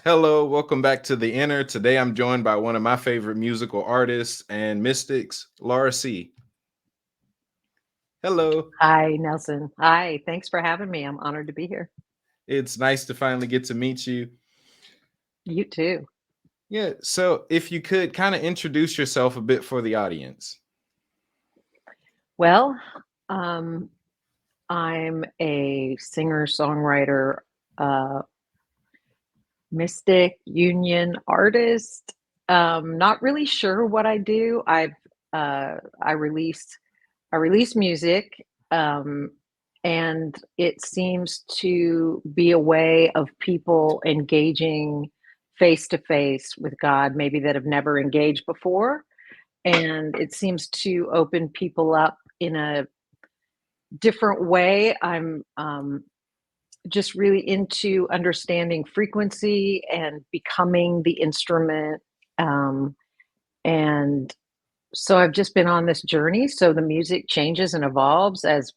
Hello, welcome back to The Inner. Today I'm joined by one of my favorite musical artists and mystics, Laura C. Hello. Hi, Nelson. Hi, thanks for having me. I'm honored to be here. It's nice to finally get to meet you. You too. Yeah, so if you could kind of introduce yourself a bit for the audience. Well, um, I'm a singer, songwriter, uh, mystic, union artist. Not really sure what I do. Uh, I release I release music, um, and it seems to be a way of people engaging face to face with God, maybe that have never engaged before. And it seems to open people up in a different way. I'm just really into understanding frequency and becoming the instrument. Um, and so I've just been on this journey. So the music changes and evolves as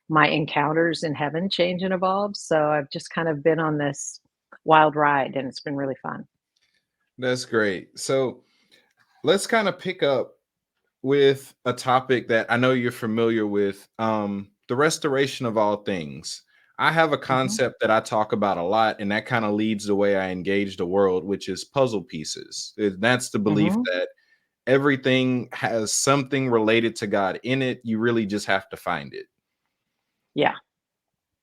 my encounters in heaven change and evolve. So I've just kind of been on this wild ride, and it's been really fun. That's great. So let's kind of pick up with a topic that I know you're familiar with, the restoration of all things. I have a Hmm. concept that I talk about a lot, and that kind of leads the way I engage the world, which is puzzle pieces. That's the belief Hmm. that everything has something related to God in it. You really just have to find it. Yeah,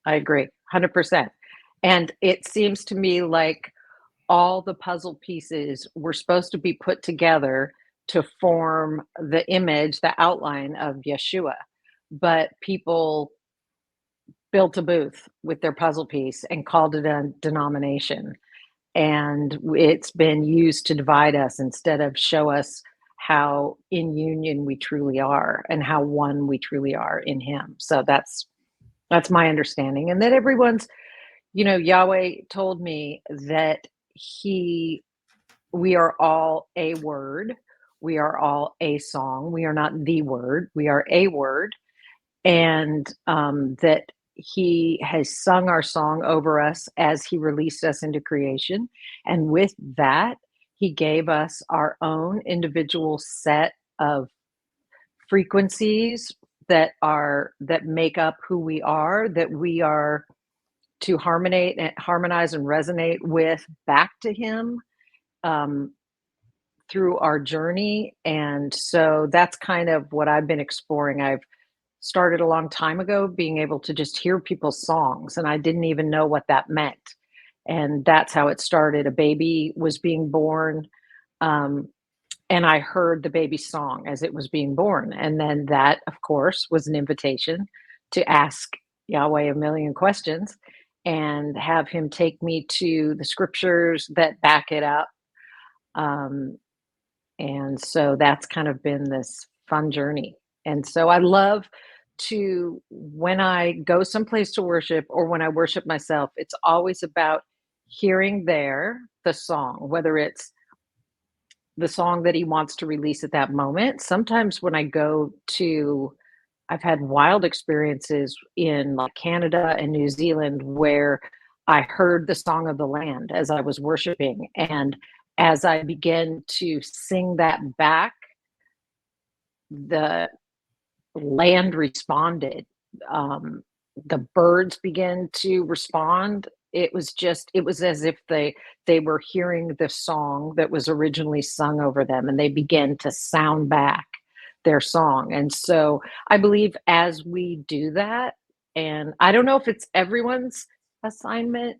I agree, 100%. And it seems to me like all the puzzle pieces were supposed to be put together to form the image, the outline of Yeshua. But people built a booth with their puzzle piece and called it a denomination. And it's been used to divide us instead of show us how in union we truly are and how one we truly are in him. So that's my understanding. And that everyone's, Yahweh told me that he we are all a word. We are all a song. We are not the word. We are a word. And that he has sung our song over us as he released us into creation. And with that, he gave us our own individual set of frequencies that make up who we are to harmonize and resonate with back to him, um, through our journey. And so that's kind of what I've been exploring. I've started a long time ago being able to just hear people's songs, and I didn't even know what that meant. And that's how it started. A baby was being born, um, and I heard the baby's song as it was being born. And then that, of course, was an invitation to ask Yahweh a million questions and have him take me to the scriptures that back it up. Um, and so that's kind of been this fun journey. And so I love to, when I go someplace to worship or when I worship myself, it's always about hearing the song, whether it's the song that he wants to release at that moment. Sometimes when I go to, I've had wild experiences in like Canada and New Zealand where I heard the song of the land as I was worshiping. And as I began to sing that back, the land responded. Um, the birds began to respond. It was as if they were hearing the song that was originally sung over them, and they began to sound back their song. And so I believe as we do that, and I don't know if it's everyone's assignment,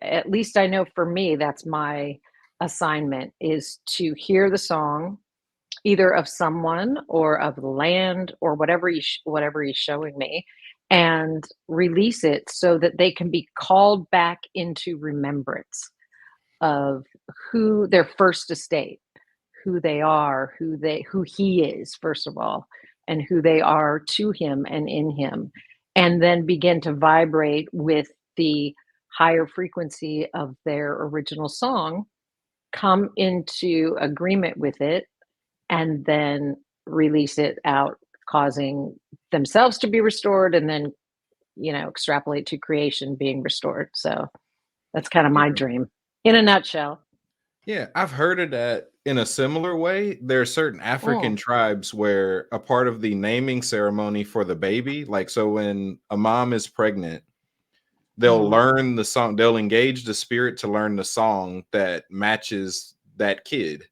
at least I know for me, that's my assignment, is to hear the song either of someone or of the land or whatever he's showing me, and release it so that they can be called back into remembrance of who their first estate, who they are, who he is first of all, and who they are to him and in him, and then begin to vibrate with the higher frequency of their original song, come into agreement with it, and then release it out, causing themselves to be restored, and then, extrapolate to creation being restored. So That's kind of my Yeah. dream in a nutshell. Yeah, I've heard of that in a similar way. There are certain African Mm, tribes where a part of the naming ceremony for the baby, like so when a mom is pregnant, they'll mm. learn the song, they'll engage the spirit to learn the song that matches that kid.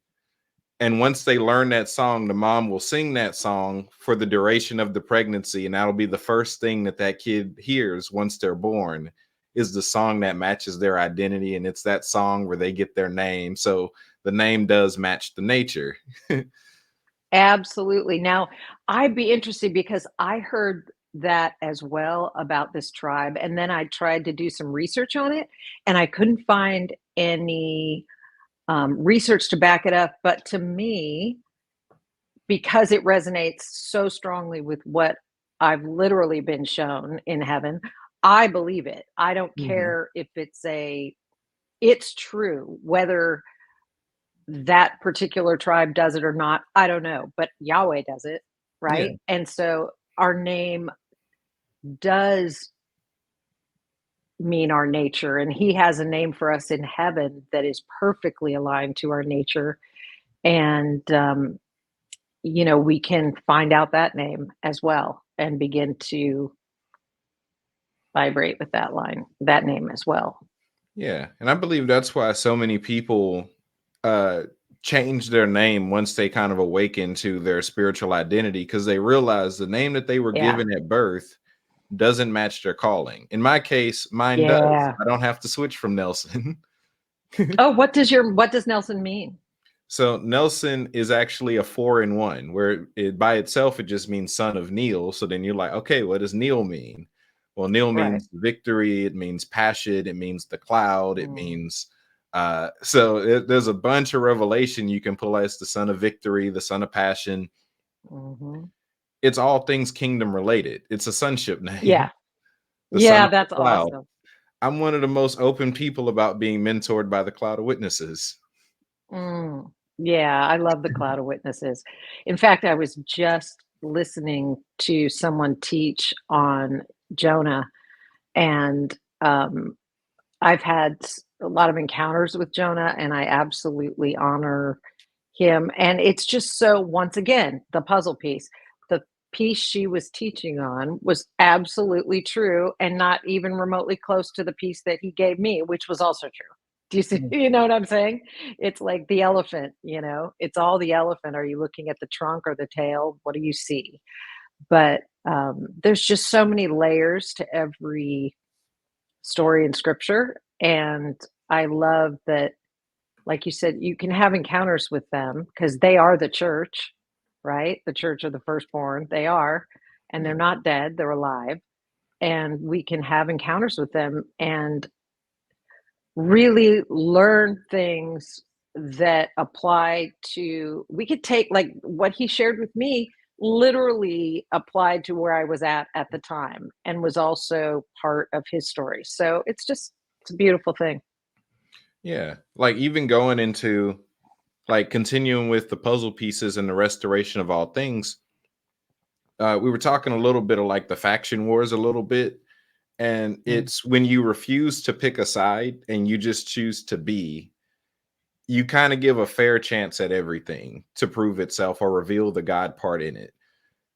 And once they learn that song, the mom will sing that song for the duration of the pregnancy, and that'll be the first thing that that kid hears once they're born is the song that matches their identity, and it's that song where they get their name. So the name does match the nature. Absolutely. Now, I'd be interested because I heard that as well about this tribe, and then I tried to do some research on it, and I couldn't find any research to back it up. But to me, because it resonates so strongly with what I've literally been shown in heaven, I believe it. I don't Mhm. care if it's true, whether that particular tribe does it or not, I don't know, but Yahweh does it, Yeah, right? And so our name does mean our nature, and he has a name for us in heaven that is perfectly aligned to our nature. And we can find out that name as well and begin to vibrate with that name as well. yeah, and I believe that's why so many people uh change their name once they kind of awaken to their spiritual identity because they realize the name that they were Yeah. given at birth doesn't match their calling. In my case, mine does. Yeah. I don't have to switch from Nelson. Oh, what does Nelson mean? So Nelson is actually a 4-in-1, where it by itself it just means son of Neil. So then you're like, okay, what does Neil mean? Well, Neil Right. means victory, it means passion, it means the cloud, it Mm, means there's a bunch of revelation you can pull as the son of victory, the son of passion. mhm. It's all things kingdom related. It's a sonship Yeah. name, the son Yeah, of the that's cloud. awesome. I'm one of the most open people about being mentored by the cloud of witnesses. Mm. Yeah, I love the cloud of witnesses. In fact, I was just listening to someone teach on Jonah, and I've had a lot of encounters with Jonah, and I absolutely honor him. And it's just so, once again, the puzzle piece. The piece she was teaching on was absolutely true and not even remotely close to the piece that he gave me, which was also true. Do you see? Mm. You know what I'm saying? It's like the elephant, it's all the elephant. Are you looking at the trunk or the tail? What do you see? But there's just so many layers to every story in scripture. And I love that, like you said, you can have encounters with them because they are the church, right? The church of the firstborn. They are, and they're Yeah. not dead, they're alive. And we can have encounters with them and really learn things that apply to, we could take like what he shared with me, literally applied to where I was at the time, and was also part of his story. So it's a beautiful thing. Yeah. Like even going into like continuing with the puzzle pieces and the restoration of all things, we were talking a little bit of like the faction wars a little bit. And Mm, it's when you refuse to pick a side and you just choose to be, you kind of give a fair chance at everything to prove itself or reveal the God part in it.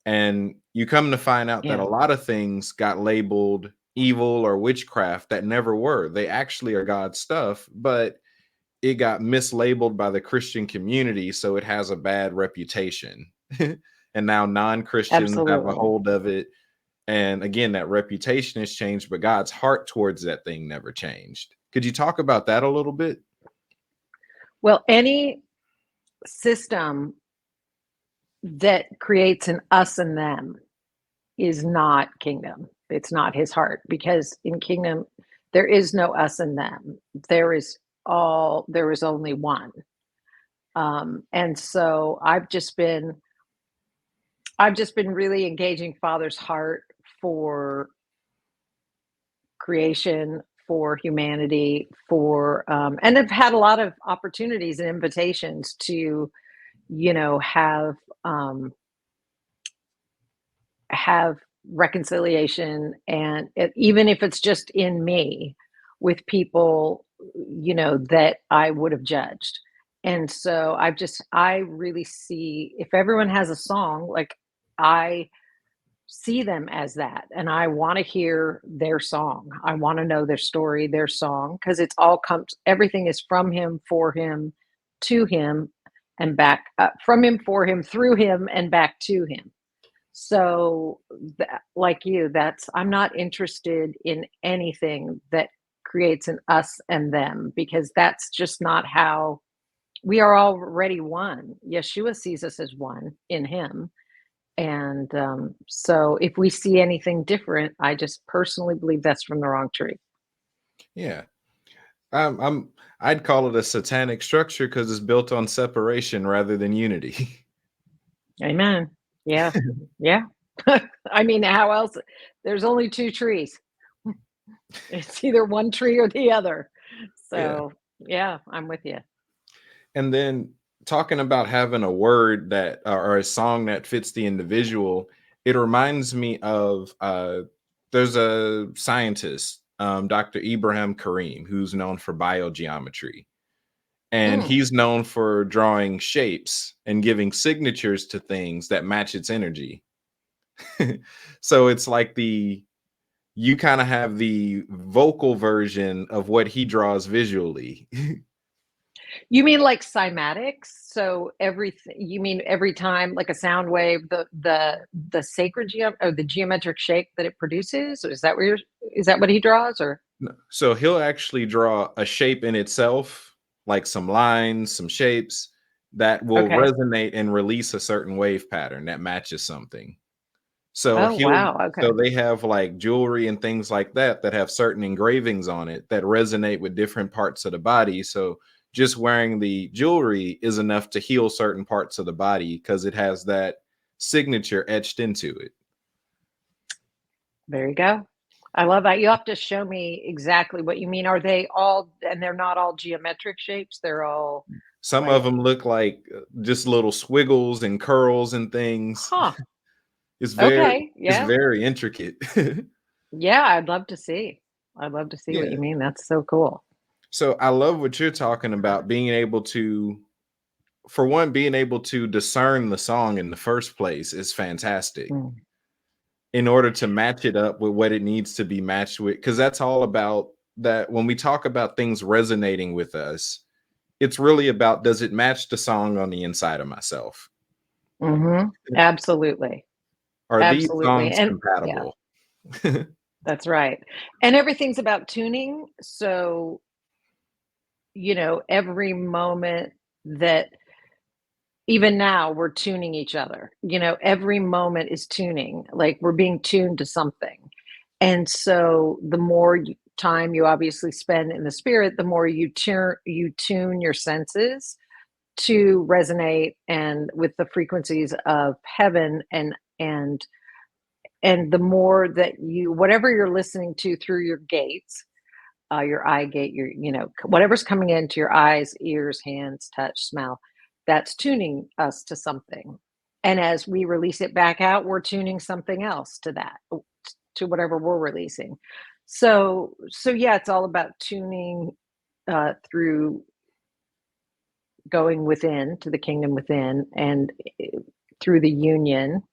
And you come to find out that yeah, a lot of things got labeled evil or witchcraft that never were. They actually are God's stuff, but it got mislabeled by the Christian community, so it has a bad reputation. And now non-Christians have a absolutely. hold of it. And again, that reputation has changed, but God's heart towards that thing never changed. Could you talk about that a little bit? Well, any system that creates an us and them is not kingdom. It's not his heart, because in kingdom there is no us and them. There is only one. And so I've just been really engaging Father's heart for creation, for humanity, and I've had a lot of opportunities and invitations to, have have reconciliation, and even if it's just in me, with people, that I would have judged. And so I really see if everyone has a song, like I see them as that, and I want to hear their song. I want to know their story, their song, because it's all comes. Everything is from him, for him, to him, and back from him, for him, through him, and back to him. So, like you, that's I'm not interested in anything that creates an us and them because that's just not how we are already one. Yeshua sees us as one in Him, and so if we see anything different, I just personally believe that's from the wrong tree. Yeah. I'd call it a satanic structure because it's built on separation rather than unity. Amen. Yeah, yeah. I mean, how else? There's only two trees. It's either one tree or the other. Yeah. So, yeah, I'm with you. And then talking about having a word that or a song that fits the individual, it reminds me of there's a scientist, Dr. Ibrahim Karim, who's known for biogeometry. And Mm. he's known for drawing shapes and giving signatures to things that match its energy. So it's like you kind of have the vocal version of what he draws visually. You mean like cymatics? So everything you mean every time like a sound wave, the sacred or the geometric shape that it produces? Is that what he draws or So he'll actually draw a shape in itself, like some lines, some shapes that will okay. resonate and release a certain wave pattern that matches something. So Oh wow, okay. they have like jewelry and things like that that have certain engravings on it that resonate with different parts of the body. So just wearing the jewelry is enough to heal certain parts of the body because it has that signature etched into it. There you go. I love that. You have to show me exactly what you mean. Are they all and they're not all geometric shapes? They're all Some of like, them look like just little squiggles and curls and things. huh. It's very Okay. it's Yeah. very intricate. Yeah, I'd love to see. I'd love to see what Yeah. you mean. That's so cool. So I love what you're talking about, being able to, for one, being able to discern the song in the first place is fantastic Mm. in order to match it up with what it needs to be matched with. Because that's all about that. When we talk about things resonating with us, it's really about, does it match the song on the inside of myself? Mhm. Absolutely. Are these Absolutely. songs And yeah, compatible? that's right. And everything's about tuning. So, every moment that even now we're tuning each other. Every moment is tuning. Like we're being tuned to something. And so the more time you obviously spend in the spirit, the more you tune your senses to resonate and with the frequencies of heaven and and the more that whatever you're listening to through your gates, your eye gate, whatever's coming into your eyes, ears, hands, touch, smell, that's tuning us to something. And as we release it back out, we're tuning something else to that, to whatever we're releasing. So yeah, it's all about tuning through going within to the kingdom within and through the union,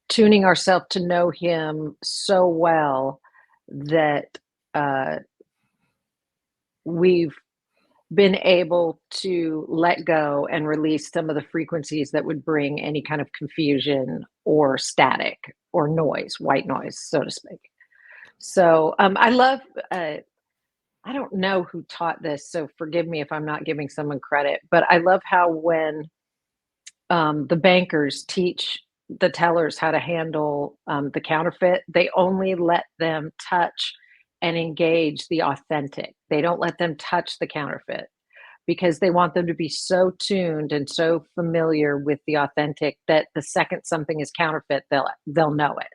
tuning ourselves to know him so well that uh, we've been able to let go and release some of the frequencies that would bring any kind of confusion or static or noise, white noise, so to speak. So I love, I don't know who taught this, so forgive me if I'm not giving someone credit, but I love how when the bankers teach the tellers how to handle the counterfeit, they only let them touch and engage the authentic. They don't let them touch the counterfeit because they want them to be so tuned and so familiar with the authentic that the second something is counterfeit, they'll know it.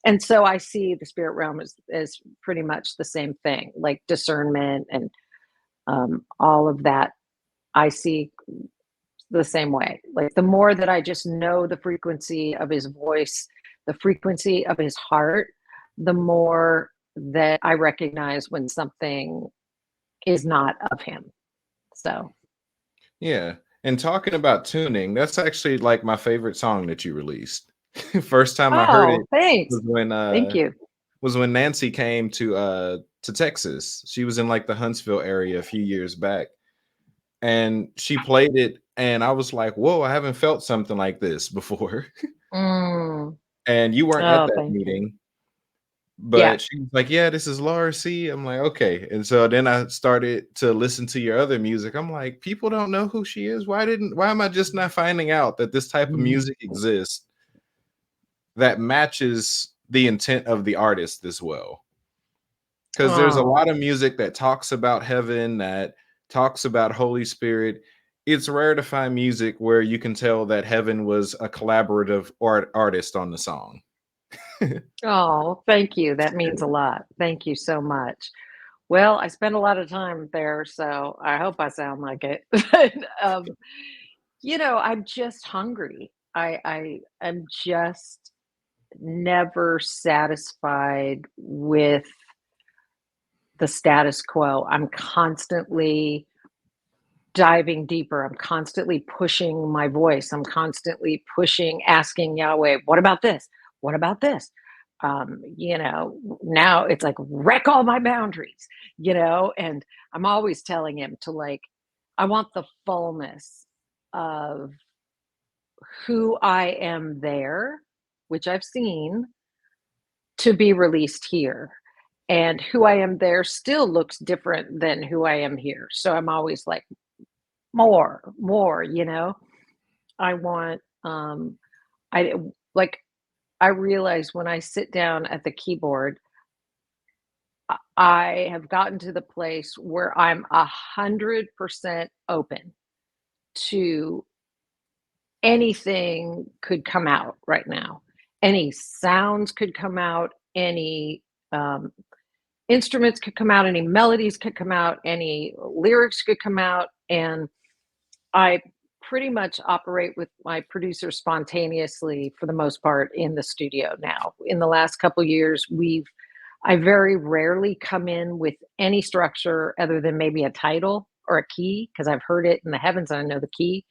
And so I see the spirit realm as pretty much the same thing, like discernment and all of that. I see the same way. Like the more that I just know the frequency of his voice, the frequency of his heart, the more that I recognize when something is not of him. So, Yeah. And talking about tuning, that's actually like my favorite song that you released. First time I heard oh, it thanks. was when Thank you. Nancy came to Texas. She was in like the Huntsville area a few years back, and she played it, and I was like, "Whoa, I haven't felt something like this before." Mm. And you weren't at Oh, that thank you. meeting, Yeah. but she was like, "Yeah, this is Laura C." I'm like, "Okay." And so then I started to listen to your other music. I'm like, "People don't know who she is. Why am I just not finding out that this type of Mhm. music exists that matches the intent of the artist as well?" Because there's a Oh, lot of music that talks about heaven, that talks about Holy Spirit. It's rare to find music where you can tell that heaven was a collaborative artist on the song. oh, thank you. That means a lot. Thank you so much. Well, I spend a lot of time there, so I hope I sound like it. But, I'm just hungry. I am just never satisfied with the status quo. I'm constantly diving deeper. I'm constantly pushing my voice. I'm constantly pushing, asking Yahweh, what about this? What about this? Now it's like wreck all my boundaries, and I'm always telling him to like, I want the fullness of who I am there, which I've seen, to be released here. And who I am there still looks different than who I am here. So I'm always like, more. I want, I like, I realize when I sit down at the keyboard, I have gotten to the place where I'm 100% open to anything could come out right now. Any sounds could come out, any um, instruments could come out, any melodies could come out, any lyrics could come out. And I pretty much operate with my producer spontaneously for the most part in the studio now. In the last couple years, I very rarely come in with any structure other than maybe a title or a key because I've heard it in the heavens and I know the key.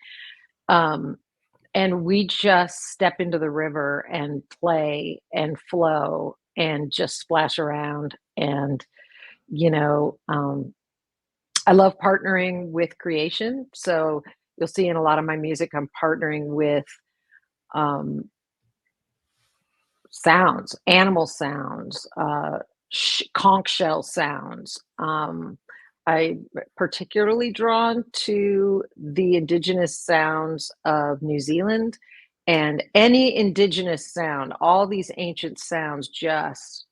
Um, and we just step into the river and play and flow and just splash around. And, you know, um, I love partnering with creation. So you'll see in a lot of my music, I'm partnering with um, sounds, animal sounds, conch shell sounds. I'm particularly drawn to the indigenous sounds of New Zealand and any indigenous sound, all these ancient sounds just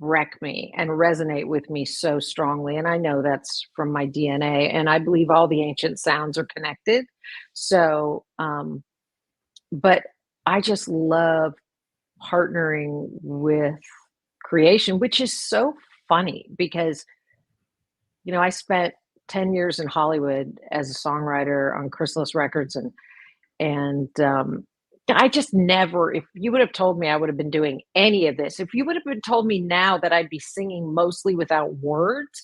wreck me and resonate with me so strongly. And I know that's from my DNA. And I believe all the ancient sounds are connected. So, but I just love partnering with creation, which is so funny because, I spent 10 years in Hollywood as a songwriter on Chrysalis Records and I just never if you would have told me I would have been doing any of this, if you would have been told me now that I'd be singing mostly without words,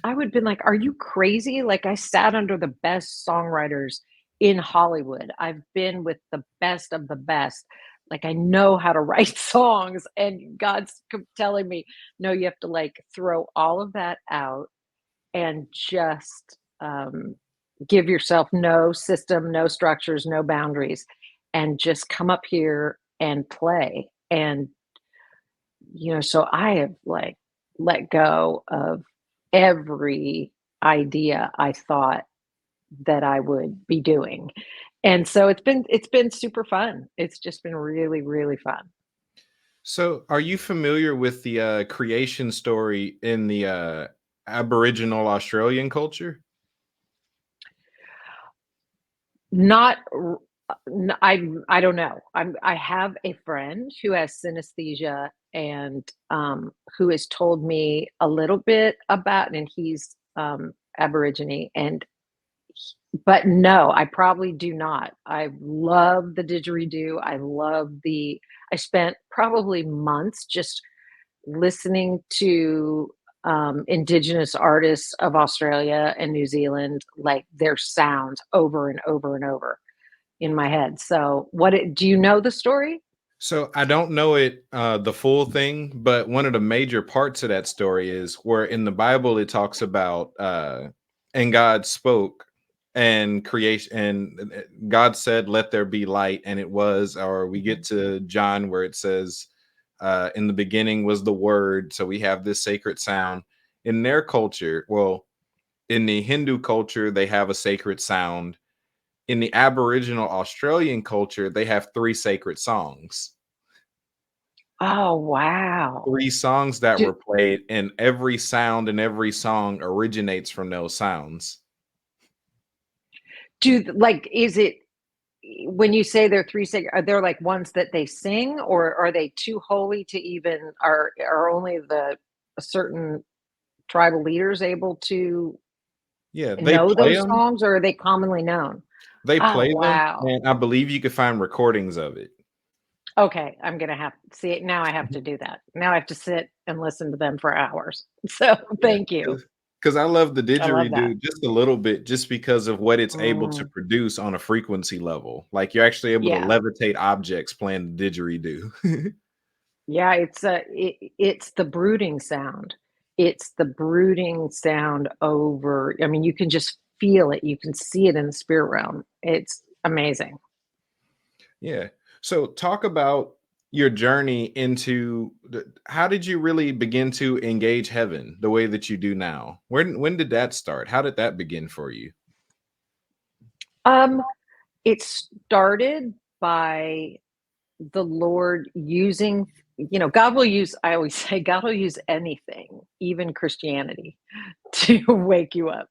I would have been like, "Are you crazy?" Like, I sat under the best songwriters in Hollywood. I've been with the best of the best. Like, I know how to write songs, and God's telling me, "No, you have to, like, throw all of that out and just, give yourself no system, no structures, no boundaries, and just come up here and play." And, so I have, like, let go of every idea I thought that I would be doing. And so it's been super fun. It's just been really, really fun. So, are you familiar with the creation story in the Aboriginal Australian culture? Not r I don't know. I have a friend who has synesthesia and, who has told me a little bit about and he's, Aborigine, and but no, I probably do not. I love the didgeridoo. I spent probably months just listening to indigenous artists of Australia and New Zealand, like their sounds over and over and over in my head. So, do you know the story? So I don't know it the full thing, but one of the major parts of that story is where in the Bible it talks about and God spoke and creation and God said, "Let there be light," and it was. Or we get to John where it says, "In the beginning was the Word." So we have this sacred sound in their culture. Well, in the Hindu culture, they have a sacred sound. In the Aboriginal Australian culture, they have three sacred songs. Oh, wow. Three songs that Do, were played, and every sound and every song originates from those sounds. like, is it when you say they're three sacred, are there like ones that they sing, or are they too holy to even, are only the certain tribal leaders able to Yeah, they know play those them. songs, or are they commonly known? They Oh, play them, wow. and I believe you could find recordings of it. Okay, I'm gonna have see it now. I have to do that. Now I have to sit and listen to them for hours. So Yeah, thank you. because I love the I love that. didgeridoo just a little bit, just because of what it's able to Mm, produce on a frequency level. Like, you're actually able to yeah. levitate objects playing the didgeridoo. Yeah, it's the brooding sound. It's the brooding sound over, I mean, you can just feel it, you can see it in the spirit realm. It's amazing. Yeah. So talk about your journey into how did you really begin to engage heaven the way that you do now? When did that start? How did that begin for you? Um, it started by the Lord using, God will use, I always say, God will use anything, even Christianity, to wake you up,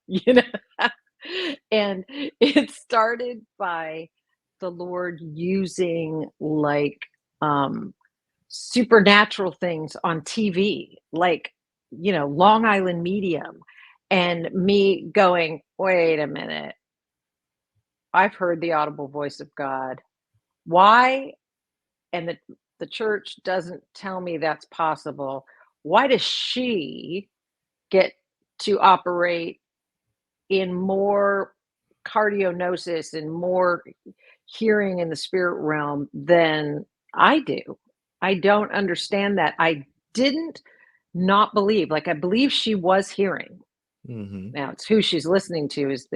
And it started by the Lord using like um supernatural things on TV, like, Long Island Medium, and me going, wait a minute, I've heard the audible voice of God. Why? And the church doesn't tell me that's possible. Why does she get to operate in more cardionosis and more hearing in the spirit realm than I do? I don't understand that. I didn't not believe, like, I believe she was hearing. Hmm. Now it's who she's listening to is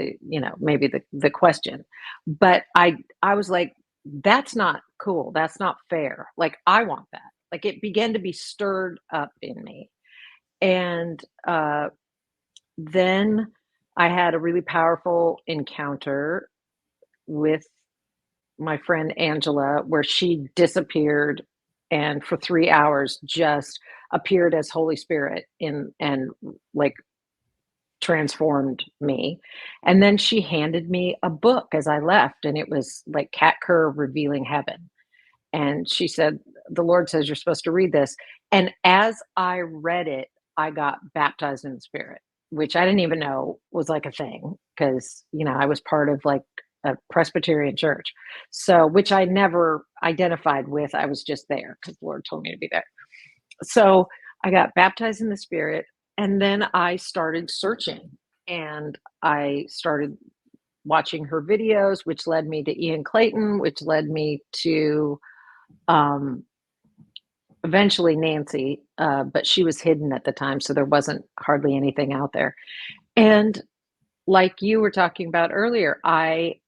maybe the question. But I was like, that's not cool. That's not fair. Like, I want that. Like, it began to be stirred up in me. And then I had a really powerful encounter with my friend Angela, where she disappeared and for 3 hours just appeared as Holy Spirit in and like transformed me. And then she handed me a book as I left, and it was like Kat Kerr Revealing Heaven. And she said, "The Lord says you're supposed to read this." And as I read it, I got baptized in the Spirit, which I didn't even know was like a thing because, I was part of like a Presbyterian church. So, which I never identified with. I was just there because the Lord told me to be there. So I got baptized in the Spirit, and then I started searching, and I started watching her videos, which led me to Ian Clayton, which led me to um, eventually Nancy, but she was hidden at the time, so there wasn't hardly anything out there. And like you were talking about earlier, I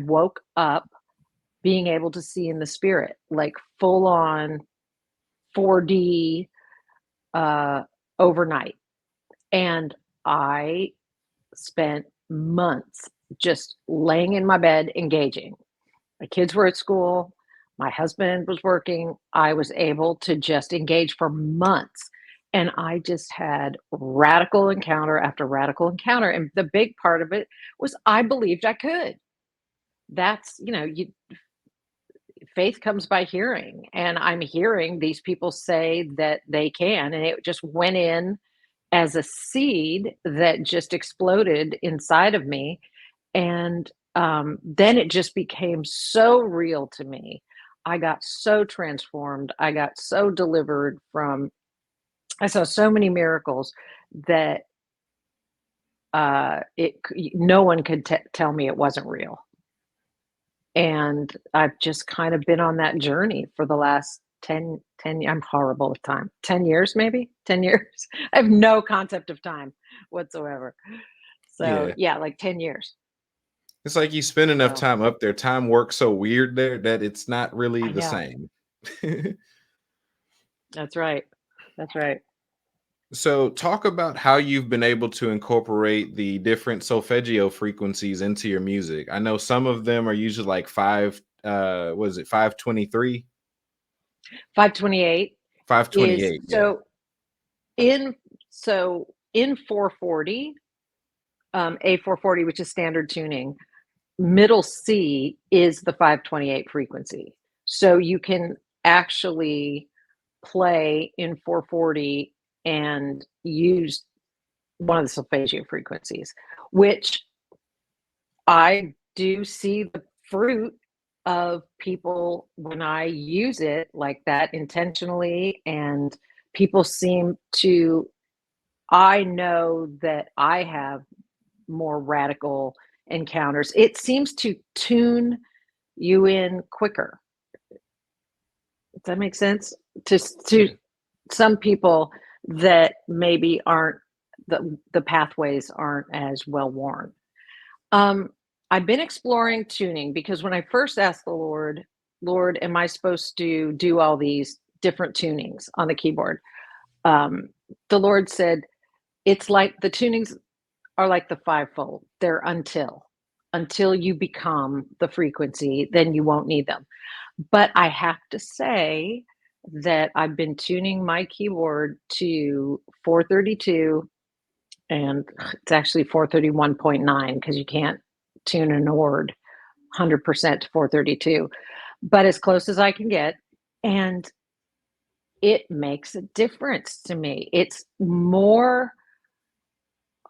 woke up being able to see in the spirit, like full on 4D uh, overnight. And I spent months just laying in my bed engaging. My kids were at school, my husband was working. I was able to just engage for months. And I just had radical encounter after radical encounter. And the big part of it was I believed I could. That's, faith comes by hearing. And I'm hearing these people say that they can. And it just went in as a seed that just exploded inside of me. And then it just became so real to me. I got so transformed. I got so delivered from, I saw so many miracles that no one could tell me it wasn't real. And I've just kind of been on that journey for the last 10. I'm horrible with time. 10 years, maybe 10 years. I have no concept of time whatsoever. So Yeah. yeah, like 10 years. It's like you spend enough So time up there. Time works so weird there that it's not really I the know. same. That's right. That's right. So, talk about how you've been able to incorporate the different solfeggio frequencies into your music. I know some of them are usually like what is it, 523? 528 is 528, yeah. in in 440, A440, which is standard tuning, middle C is the 528 frequency. So you can actually play in 440 and use one of the solfeggio frequencies, which I do see the fruit of people when I use it like that intentionally, and people seem to, I know that I have more radical encounters. It seems to tune you in quicker. Does that make sense? To Yeah. some people that maybe aren't, the pathways aren't as well worn. Um, I've been exploring tuning because when I first asked the Lord, Lord, am I supposed to do all these different tunings on the keyboard? Um, the Lord said, it's like the tunings are like the fivefold. They're until you become the frequency, then you won't need them. But I have to say that I've been tuning my keyboard to 432, and it's actually 431.9 because you can't tune an ORD 100% to 432, but as close as I can get. And it makes a difference to me. It's more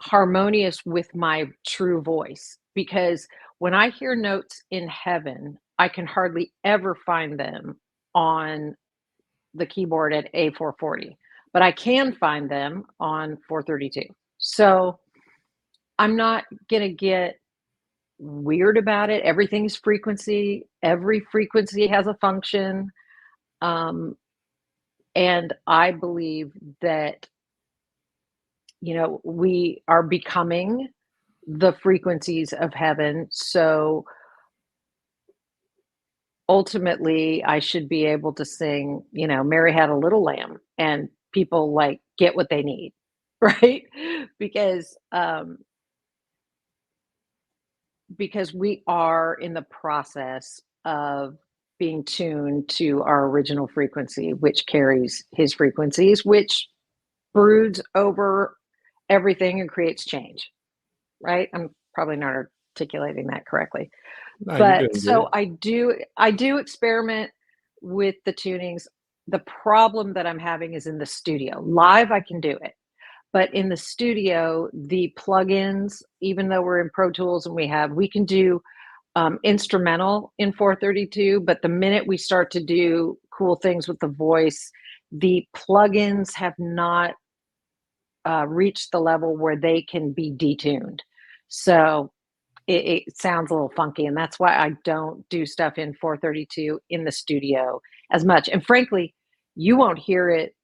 harmonious with my true voice because when I hear notes in heaven, I can hardly ever find them on the keyboard at A440, but I can find them on 432. So I'm not going to get weird about it. Everything's frequency, every frequency has a function. Um, and I believe that, we are becoming the frequencies of heaven. So ultimately, I should be able to sing, Mary Had a Little Lamb, and people like get what they need, right? Because because we are in the process of being tuned to our original frequency, which carries his frequencies, which broods over everything and creates change, right? I'm probably not articulating that correctly. No, you're But doing good. so I do experiment with the tunings. The problem that I'm having is in the studio. Live, I can do it. But in the studio, the plugins, even though we're in Pro Tools and we can do instrumental in 432, but the minute we start to do cool things with the voice, the plugins have not reached the level where they can be detuned. So it sounds a little funky, and that's why I don't do stuff in 432 in the studio as much. And frankly, you won't hear it.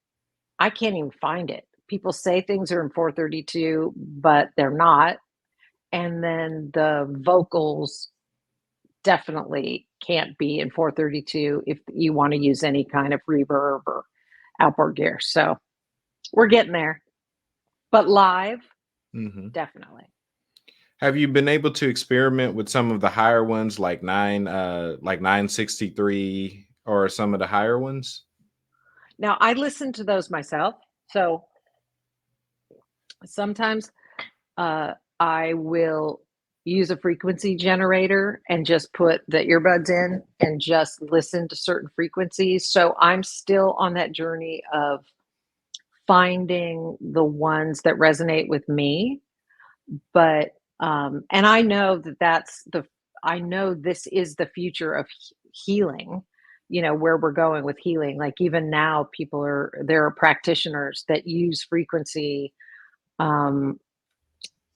I can't even find it. People say things are in 432, but they're not. And then the vocals definitely can't be in 432 if you want to use any kind of reverb or outboard gear. So we're getting there. But live, Mhm. definitely. Have you been able to experiment with some of the higher ones like 963 or some of the higher ones? Now I listen to those myself. So sometimes I will use a frequency generator and just put the earbuds in and just listen to certain frequencies. So I'm still on that journey of finding the ones that resonate with me. But and I know that I know this is the future of healing. where we're going with healing. Like even now, there are practitioners that use frequency um,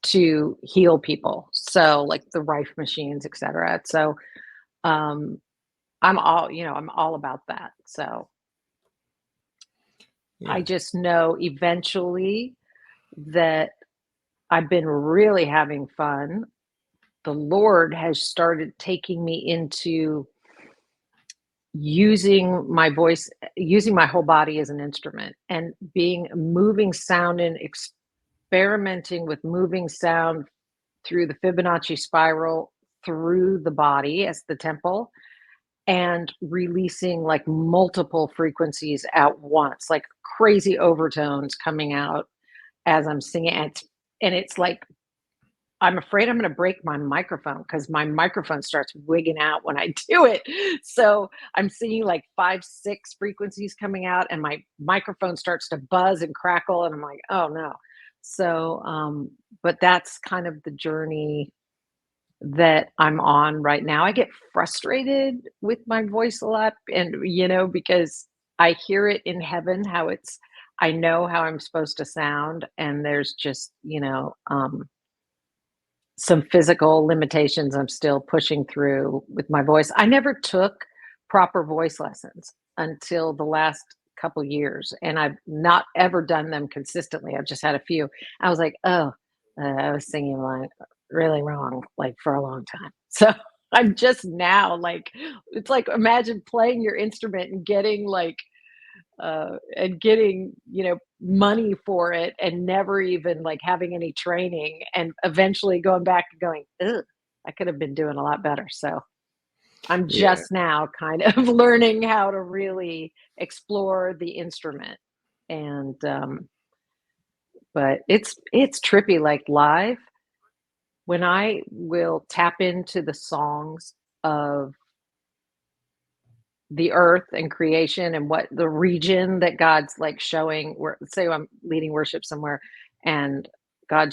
to heal people. So like the Rife machines, etc. So um, I'm all about that. So I Yeah. just know eventually that I've been really having fun. The Lord has started taking me into using my voice, using my whole body as an instrument, and being moving sound and experimenting with moving sound through the Fibonacci spiral through the body as the temple, and releasing like multiple frequencies at once, like crazy overtones coming out as I'm singing. And it's like I'm afraid I'm going to break my microphone because my microphone starts wigging out when I do it. So I'm seeing like 5, 6 frequencies coming out, and my microphone starts to buzz and crackle. And I'm like, oh no. So, but that's kind of the journey that I'm on right now. I get frustrated with my voice a lot, and because I hear it in heaven, I know how I'm supposed to sound, and there's just, some physical limitations I'm still pushing through with my voice. I never took proper voice lessons until the last couple years, and I've not ever done them consistently. I've just had a few. I was like, oh, I was singing like really wrong, like for a long time. So I'm just now like, it's like imagine playing your instrument and getting money for it, and never even like having any training, and eventually going back and going, ugh, I could have been doing a lot better. So I'm Yeah. just now kind of learning how to really explore the instrument. And but it's trippy, like live, when I will tap into the songs of the earth and creation, and what the region that God's like showing, where say I'm leading worship somewhere, and I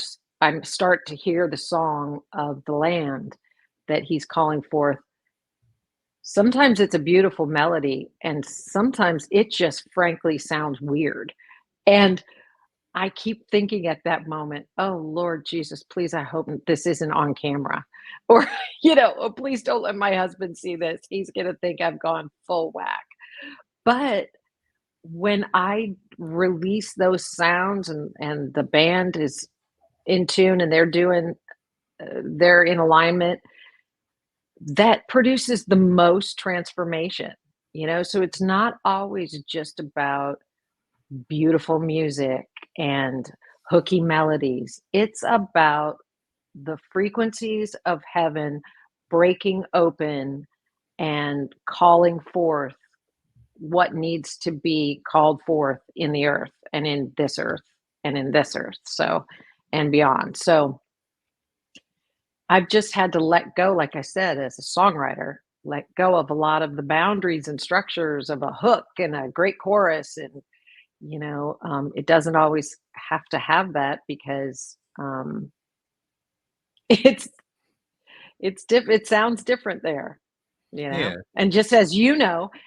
start to hear the song of the land that he's calling forth. Sometimes it's a beautiful melody, and sometimes it just frankly sounds weird. And I keep thinking at that moment, "Oh, Lord Jesus, please, I hope this isn't on camera." Or, "Oh, please don't let my husband see this. He's gonna think I've gone full whack." But when I release those sounds, and the band is in tune, and they're in alignment, that produces the most transformation, So it's not always just about beautiful music and hooky melodies. It's about the frequencies of heaven breaking open and calling forth what needs to be called forth in the earth, and in this earth, and in this earth. So, and beyond. So I've just had to let go, like I said, as a songwriter, let go of a lot of the boundaries and structures of a hook and a great chorus. And it doesn't always have to have that, because it's it sounds different there, Yeah. and just as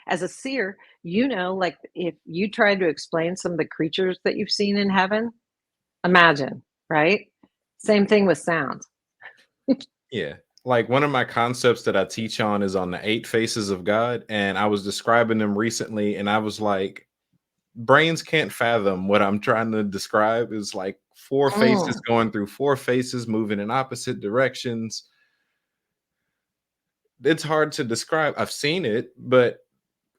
as a seer, like if you tried to explain some of the creatures that you've seen in heaven, imagine, right? Same thing with sound. Yeah. Like one of my concepts that I teach on is on the 8 faces of God. And I was describing them recently, and I was like, brains can't fathom what I'm trying to describe. Is like 4 faces Mm, going through 4 faces, moving in opposite directions. It's hard to describe. I've seen it, but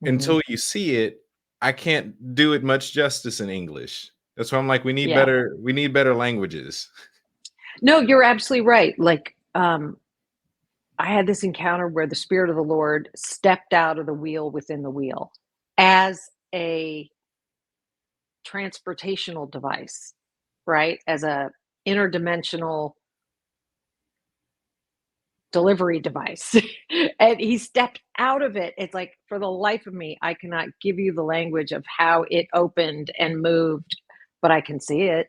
mhm. until you see it, I can't do it much justice in English. That's why I'm like, Yeah. we need better languages. No, you're absolutely right. Like, I had this encounter where the Spirit of the Lord stepped out of the wheel within the wheel as a transportational device, right? As a interdimensional delivery device. And he stepped out of it. It's like, for the life of me, I cannot give you the language of how it opened and moved, but I can see it.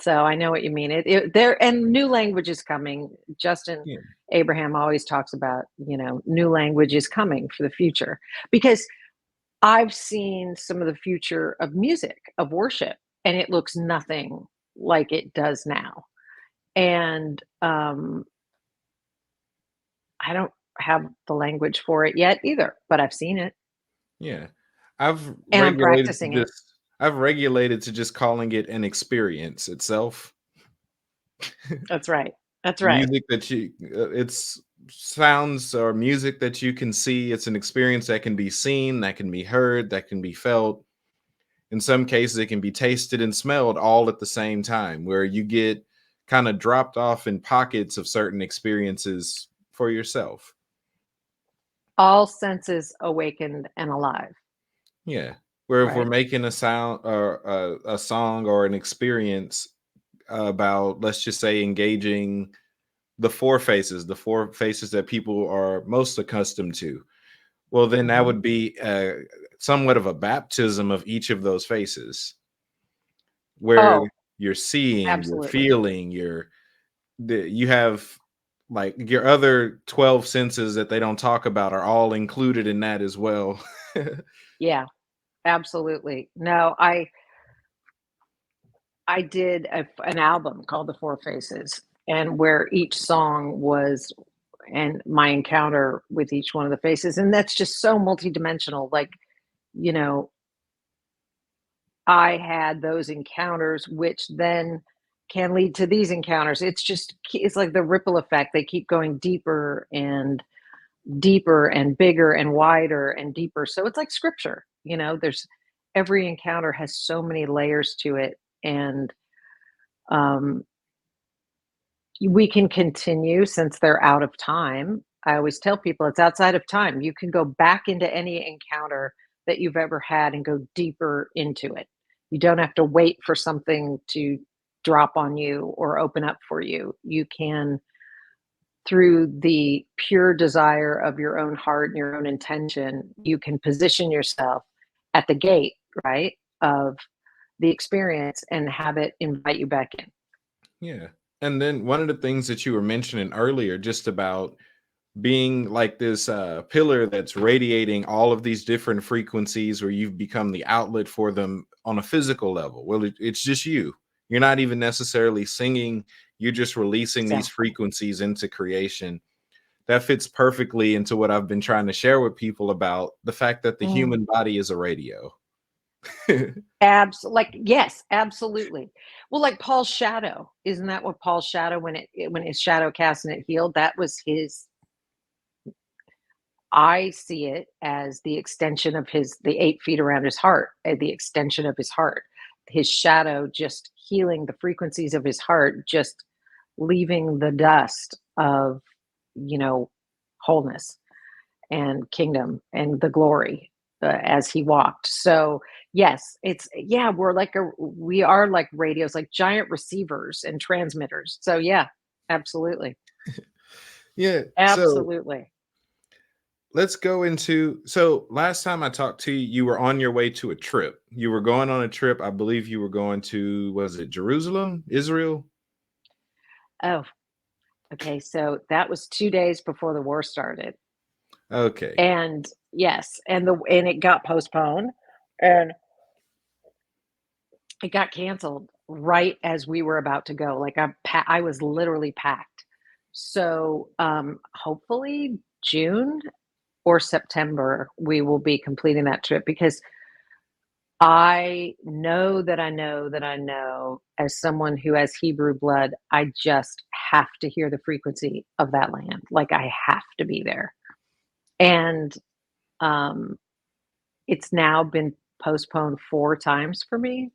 So I know what you mean. There and new language is coming. Justin Yeah. Abraham always talks about, new language is coming for the future because I've seen some of the future of music, of worship, and it looks nothing like it does now. And I don't have the language for it yet either, but I've seen it Yeah. I've and I'm regulated to practicing it. just I've regulated to just calling it an experience itself. That's right. That's right. Music that it's sounds or music that you can see. It's an experience that can be seen, that can be heard, that can be felt. In some cases, it can be tasted and smelled all at the same time, where you get kind of dropped off in pockets of certain experiences for yourself. All senses awakened and alive, Yeah. Where if we're right? making a sound or a song or an experience about, let's just say, engaging the four faces that people are most accustomed to. Well, then that Mhm. would be somewhat of a baptism of each of those faces, where Oh, you're seeing, you're absolutely. feeling, you have like your other 12 senses that they don't talk about are all included in that as well. Yeah, absolutely. No, I did an album called The Four Faces, and where each song was and my encounter with each one of the faces, and that's just so multidimensional. Like, you know, I had those encounters, which then can lead to these encounters. It's like the ripple effect. They keep going deeper and bigger and wider and deeper. So it's like scripture, there's every encounter has so many layers to it. And um, we can continue since they're out of time. I always tell people it's outside of time. You can go back into any encounter that you've ever had and go deeper into it. You don't have to wait for something to drop on you or open up for you. You can, through the pure desire of your own heart and your own intention, you can position yourself at the gate, right, of the experience and have it invite you back in. Yeah. And then one of the things that you were mentioning earlier, just about being like this pillar that's radiating all of these different frequencies where you've become the outlet for them on a physical level. Well, it's just you. You're not even necessarily singing, you're just releasing these Exactly. frequencies into creation. That fits perfectly into what I've been trying to share with people about the fact that the Mm. human body is a radio. Yes, absolutely. Well, like Paul's shadow, isn't that what Paul's shadow when his shadow cast and it healed? That was his. I see it as the extension of the 8 feet around his heart, the extension of his heart. His shadow just healing the frequencies of his heart, just leaving the dust of, you know, wholeness and kingdom and the glory as he walked. So yes, we are like radios, like giant receivers and transmitters. So yeah, absolutely, Yeah. So absolutely. let's go into, so last time I talked to you, you were on your way to a trip. You were going on a trip. I believe you were going to, was it Jerusalem, Israel? Oh, okay. So that was 2 days before the war started, Okay. and yes, and it got postponed, and it got canceled right as we were about to go. Like I was literally packed. So hopefully June or September, we will be completing that trip because I know that I know that I know, as someone who has Hebrew blood, I just have to hear the frequency of that land. Like I have to be there. And um, it's now been postponed 4 times for me.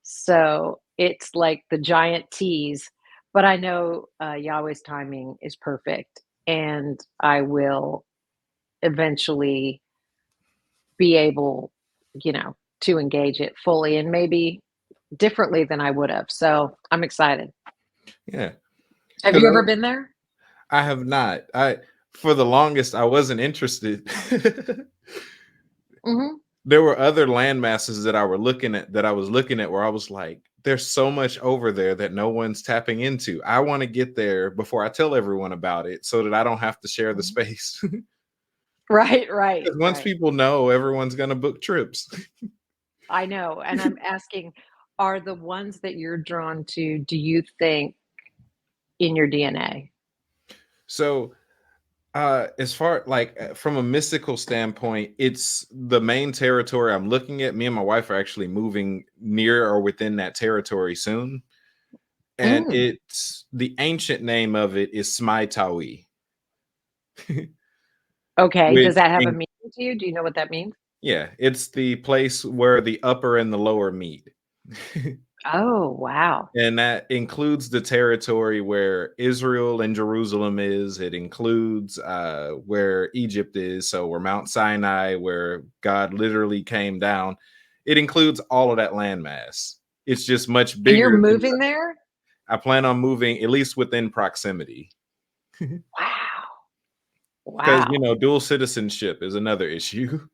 So it's like the giant tease. But I know Yahweh's timing is perfect. And I will eventually be able, to engage it fully and maybe differently than I would have. So I'm excited. Yeah. Have Because you ever been there? I have not. For the longest, I wasn't interested. Hmm. There were other land masses that I was looking at where I was like, there's so much over there that no one's tapping into. I want to get there before I tell everyone about it so that I don't have to share the Mhm. space. Right, right, Because once right. people know, everyone's going to book trips. I know, and I'm asking, are the ones that you're drawn to, do you think in your DNA? So, as far like from a mystical standpoint, it's the main territory I'm looking at. Me and my wife are actually moving near or within that territory soon. And Mm, it's the ancient name of it is Smaitawi, okay, does which that have a in, meaning to you? Do you know what that means? yeah, it's the place where the upper and the lower meet. Oh, wow. And that includes the territory where Israel and Jerusalem is. It includes where Egypt is, so where Mount Sinai, where God literally came down. It includes all of that landmass. It's just much And you're bigger than moving there? I plan on moving, at least within proximity. Wow, Because, wow. dual citizenship is another issue.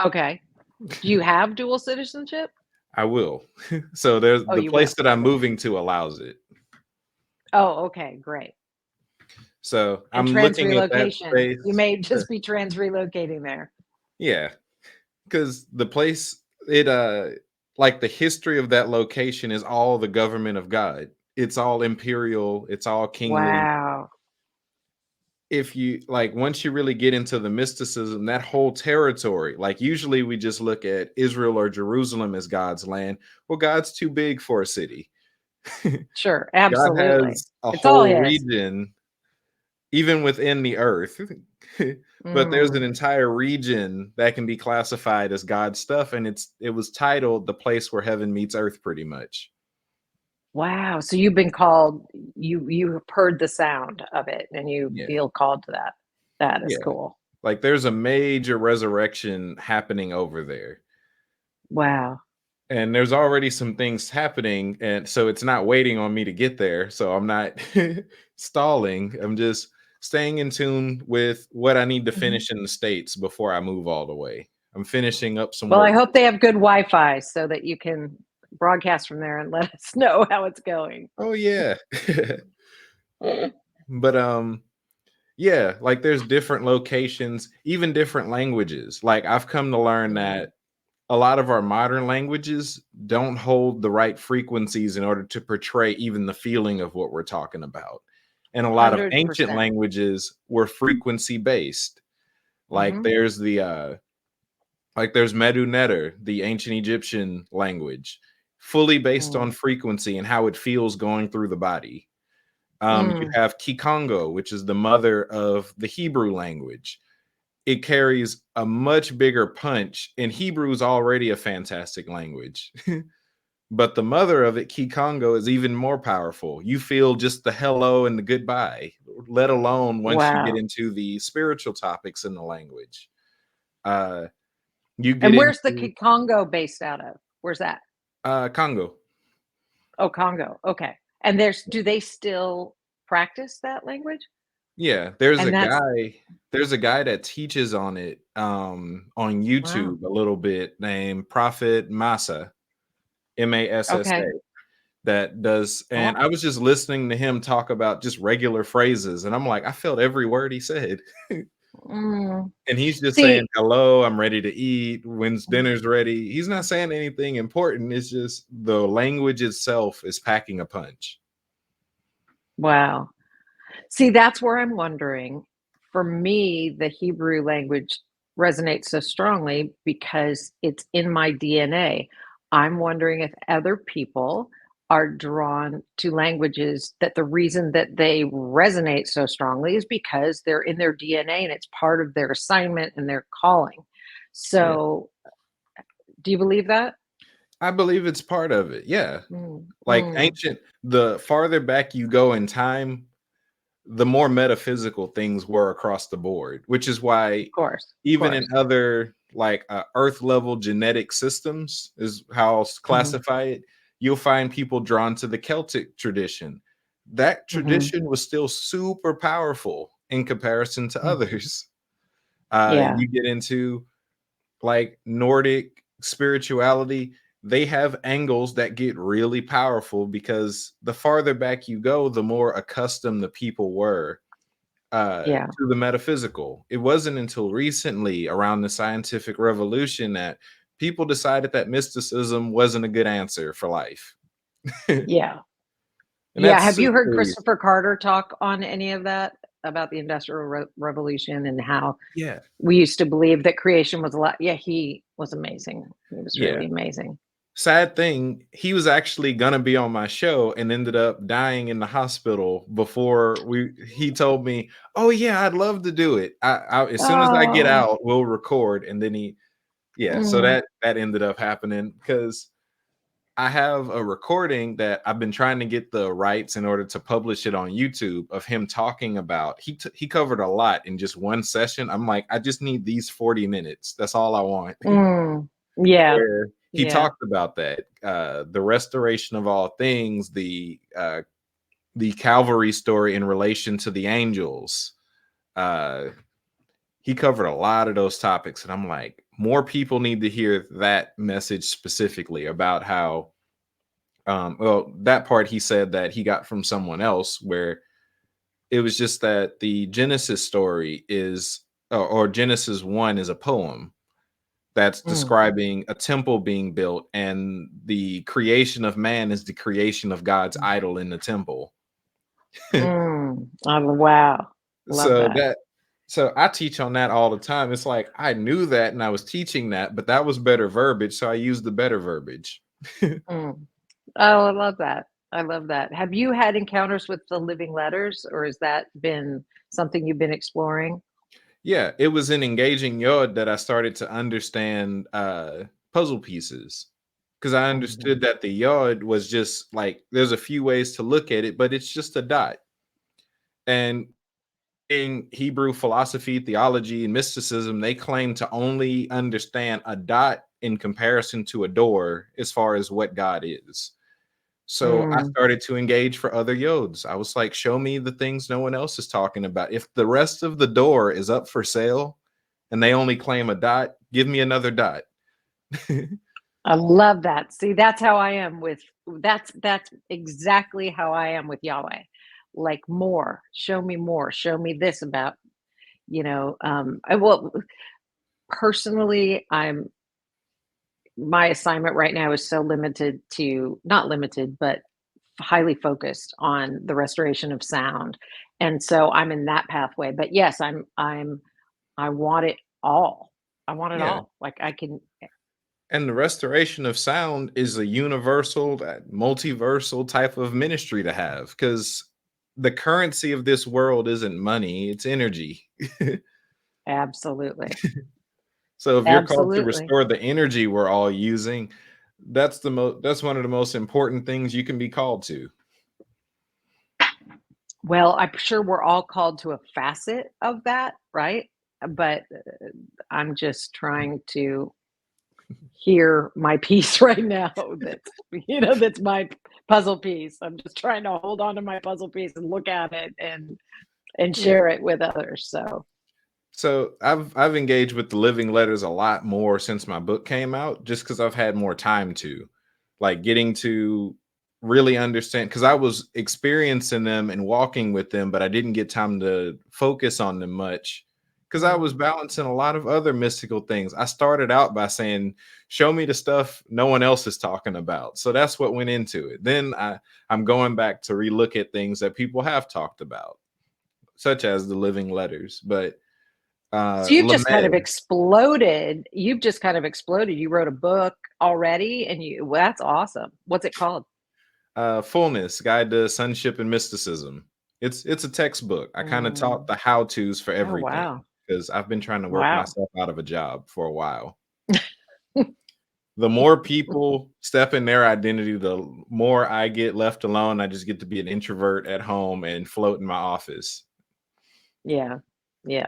Okay. Do you have dual citizenship? I will. So there's Oh, the you will. place that I'm Okay. moving to allows it. Oh, okay, great. So And I'm trans looking at that relocation. You space. may just be trans relocating there. Yeah, because the place it like the history of that location is all the government of God. It's all imperial, it's all kingly. Wow. If you like once you really get into the mysticism, that whole territory, like usually we just look at Israel or Jerusalem as God's land. Well, God's too big for a city. Sure, God absolutely. has a It's all whole his. region even within the earth. But there's an Mm, entire region that can be classified as God's stuff, and it was titled "The Place Where Heaven Meets Earth," pretty much. wow. So you've been called, you heard the sound of it and you Yeah, feel called to that. That is yeah. cool. Like there's a major resurrection happening over there, Wow. and there's already some things happening, and so it's not waiting on me to get there. So I'm not stalling. I'm just staying in tune with what I need to Mhm. finish in the States before I move all the way. I'm finishing up some Well, I work. hope they have good Wi-Fi so that you can broadcast from there and let us know how it's going. Oh yeah. But yeah, like there's different locations, even different languages. Like I've come to learn Mm, that a lot of our modern languages don't hold the right frequencies in order to portray even the feeling of what we're talking about. And a lot of ancient 100%. languages were frequency based. Like Mhm. there's the like there's Medu Neter, the ancient Egyptian language, fully based on Mm. frequency and how it feels going through the body. You Mm. have Kikongo, which is the mother of the Hebrew language. It carries a much bigger punch, and Hebrew is already a fantastic language. But the mother of it, Kikongo, is even more powerful. You feel just the hello and the goodbye, let alone once you get Wow. into the spiritual topics in the language. Uh, you get And where's the into Congo based out of? Where's that? Congo. Oh, Congo. Okay. And do they still practice that language? Yeah, And that's there's a guy that teaches on it on wow. YouTube a little bit named Prophet Massa, Massa, Okay. that does and Wow. I was just listening to him talk about just regular phrases and I'm like, I felt every word he said. Mm. And he's just saying, See, "Hello, I'm ready to eat. When's mm, dinner's ready?" He's not saying anything important. It's just the language itself is packing a punch. wow. See, that's where I'm wondering. For me, the Hebrew language resonates so strongly because it's in my DNA. I'm wondering if other people are drawn to languages that the reason that they resonate so strongly is because they're in their DNA and it's part of their assignment and their calling. Yeah. So, do you believe that? I believe it's part of it. Yeah. Mm, Like mm, ancient the farther back you go in time, the more metaphysical things were across the board, which is why of even in course. other like earth level genetic systems is how I'll Mhm, classify it, you'll find people drawn to the Celtic tradition. That mhm, tradition was still super powerful in comparison to mm. others. Yeah. You get into like Nordic spirituality, they have angles that get really powerful because the farther back you go, the more accustomed the people were Yeah. to the metaphysical. It wasn't until recently, around the scientific revolution, that people decided that mysticism wasn't a good answer for life. And Yeah. Yeah. that's Have you super heard recent. Christopher Carter talk on any of that about the Industrial Revolution and how Yeah. we used to believe that creation was a lot? Yeah, he was amazing. He was Yeah. really amazing. Sad thing, he was actually gonna be on my show and ended up dying in the hospital before he told me, "Oh yeah, I'd love to do it. As soon as I get Oh. out, we'll record." And then yeah, so Mm, that ended up happening because I have a recording that I've been trying to get the rights in order to publish it on YouTube of him talking about. He covered a lot in just one session. I'm like, I just need these 40 minutes. That's all I want. mm. Yeah. Where he Yeah. talked about that, the restoration of all things, the Calvary story in relation to the angels. Uh, he covered a lot of those topics, and I'm like, more people need to hear that message specifically about how. Well, that part he said that he got from someone else, where it was just that the Genesis story is, or Genesis 1 is a poem that's Mm, describing a temple being built, and the creation of man is the creation of God's mm, idol in the temple. mm. Oh, wow. Love so that. that so I teach on that all the time. It's like I knew that and I was teaching that, but that was better verbiage, so I used the better verbiage. Mm. Oh, I love that. I love that. Have you had encounters with the living letters, or has that been something you've been exploring? Yeah, it was in engaging Yod that I started to understand puzzle pieces, because I Mhm. understood that the Yod was just like, there's a few ways to look at it, but it's just a dot. And in Hebrew philosophy, theology, and mysticism, they claim to only understand a dot in comparison to a door as far as what God is. So I Mm. started to engage for other yods. I was like, show me the things no one else is talking about. If the rest of the door is up for sale and they only claim a dot, give me another dot. I love that. See, that's how I am with that's exactly how I am with Yahweh. Like more, show me more, show me this about, I well, personally, I'm my assignment right now is so limited to not limited, but highly focused on the restoration of sound. And so I'm in that pathway. But yes, I want it all. I want it Yeah. all. Like I can And the restoration of sound is a universal, multiversal type of ministry to have, because the currency of this world isn't money, it's energy. absolutely. So if you're called to Absolutely. restore the energy we're all using, that's one of the most important things you can be called to. Well, I'm sure we're all called to a facet of that, right? But I'm just trying to hear my piece right now that's that's my puzzle piece. I'm just trying to hold on to my puzzle piece and look at it and Yeah. share it with others. So, So I've engaged with the living letters a lot more since my book came out, just because I've had more time to, like, getting to really understand, because I was experiencing them and walking with them, but I didn't get time to focus on them much because I was mm, balancing a lot of other mystical things. I started out by saying, show me the stuff no one else is talking about. So that's what went into it. Then I'm going back to relook at things that people have talked about, such as the living letters. But so you've just kind of Lamed, exploded. You've just kind of exploded. You wrote a book already, and well, that's awesome. What's it called? Fullness, Guide to Sonship and Mysticism. It's a textbook. I kind of taught Mm. the how-tos for Oh everything wow, because I've been trying to work wow. myself out of a job for a while. The more people step in their identity, the more I get left alone. I just get to be an introvert at home and float in my office. Yeah, yeah.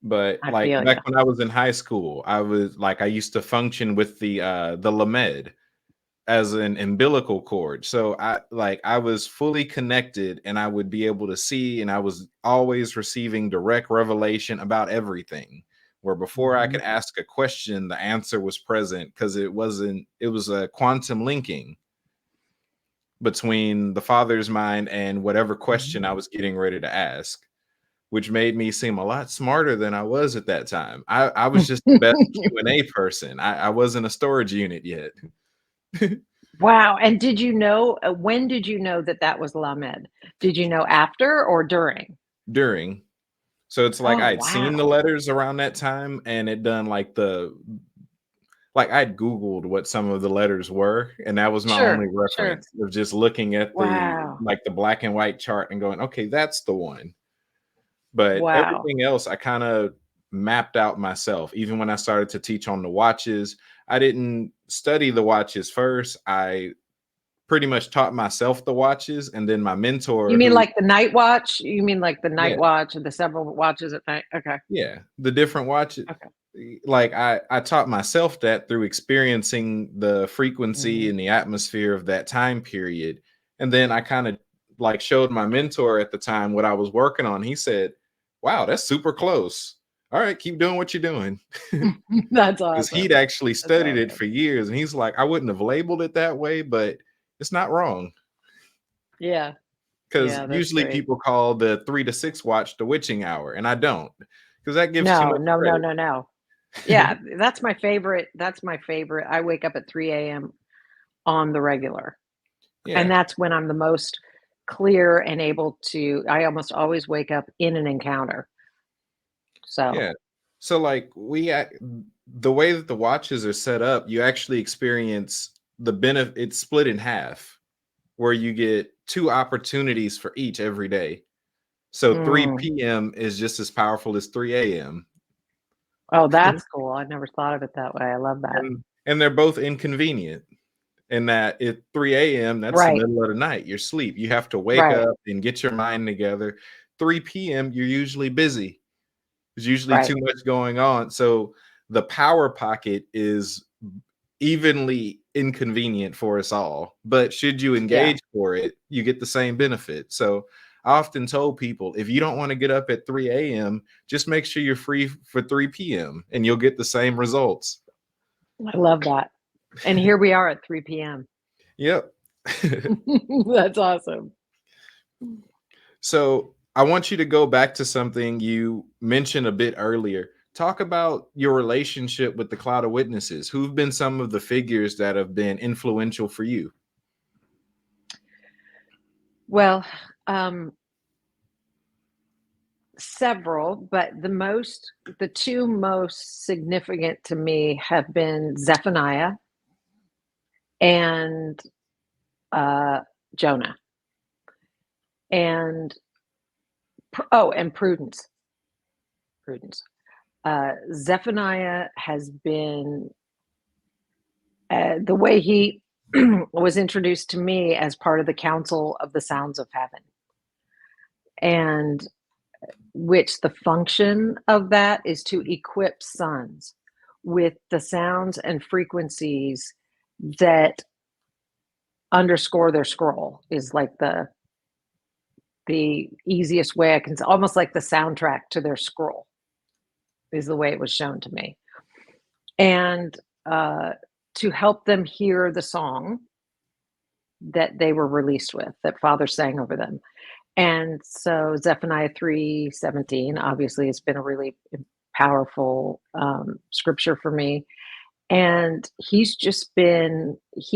But I like feel back you. when I was in high school, I used to function with the Lamed as an umbilical cord. So I was fully connected and I would be able to see, and I was always receiving direct revelation about everything. where before I could Mhm. ask a question, the answer was present because it was a quantum linking between the Father's mind and whatever question I Mhm. was getting ready to ask, which made me seem a lot smarter than I was at that time. I was just the best Q&A person. I wasn't a storage unit yet. Wow, and did you know when did you know that that was Lamed? Did you know after or during? During. So it's like Oh, I'd seen the wow. letters around that time and it done like I'd Googled what some of the letters were, and that was my only Sure, sure. reference of just looking at Wow. the black and white chart and going, okay, that's the one. But Wow. everything else I kind of mapped out myself. Even when I started to teach on the watches, I didn't study the watches first. I pretty much taught myself the watches, and then my mentor You mean who like the night watch? You mean like the night yeah, watch and the several watches at night? Okay, yeah, the different watches. okay. Like I taught myself that through experiencing the frequency Mhm. and the atmosphere of that time period. And then I kind of like showed my mentor at the time what I was working on. He said, "Wow, that's super close. All right, keep doing what you're doing." That's Because he'd awesome. actually That's studied it awesome. for years. And he's like, I wouldn't have labeled it that way, but it's not wrong. Yeah, Because yeah, that's usually great. people call the 3 to 6 watch the witching hour, and I don't, because that gives too No, much no, no, credit. no, no. Yeah, that's my favorite. I wake up at 3 AM on the regular, and Yeah. that's when I'm the most clear and able to I almost always wake up in an encounter. So, Yeah. So like the way that the watches are set up, you actually experience the benefit. It's split in half, where you get two opportunities for each every day. So mm. 3 p.m. is just as powerful as 3 a.m. Oh, that's cool. I never thought of it that way. I love that. and they're both inconvenient. In that at 3 a.m., that's the Right, middle of the night. You're asleep. You have to wake right, up and get your mind together. 3 p.m., you're usually busy. There's usually right. too much going on. So the power pocket is evenly inconvenient for us all. But should you Yeah, engage for it, you get the same benefit. So I often told people if you don't want to get up at 3 a.m., just make sure you're free for 3 p.m. and you'll get the same results. I love that. And here we are at 3 PM. Yep. That's awesome. So I want you to go back to something you mentioned a bit earlier. Talk about your relationship with the cloud of witnesses. Who've been some of the figures that have been influential for you? Well, several, but the two most significant to me have been Zephaniah and uh, Jonah, and and Prudence. Prudence. Zephaniah has been the way he was introduced to me as part of the Council of the Sounds of Heaven, and which the function of that is to equip sons with the sounds and frequencies that underscore their scroll is like the easiest way I can almost like the soundtrack to their scroll is the way it was shown to me. And uh, to help them hear the song that they were released with, that Father sang over them. And so Zephaniah 3:17 obviously has been a really powerful scripture for me. And he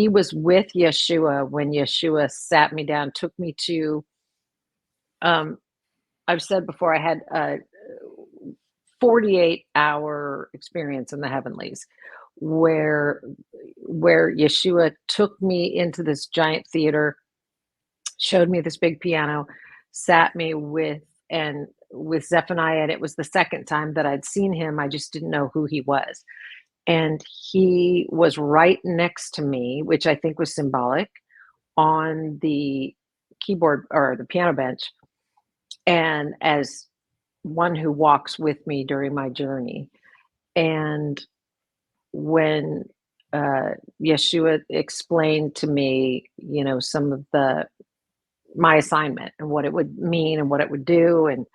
was with Yeshua when Yeshua sat me down, took me to, um, I've said before, I had a 48-hour experience in the heavenlies where Yeshua took me into this giant theater, showed me this big piano, sat me with Zephaniah, and it was the second time that I'd seen him. I just didn't know who he was. And he was right next to me, which I think was symbolic, on the keyboard or the piano bench, and as one who walks with me during my journey. And when Yeshua explained to me, some of the my assignment and what it would mean and what it would do, and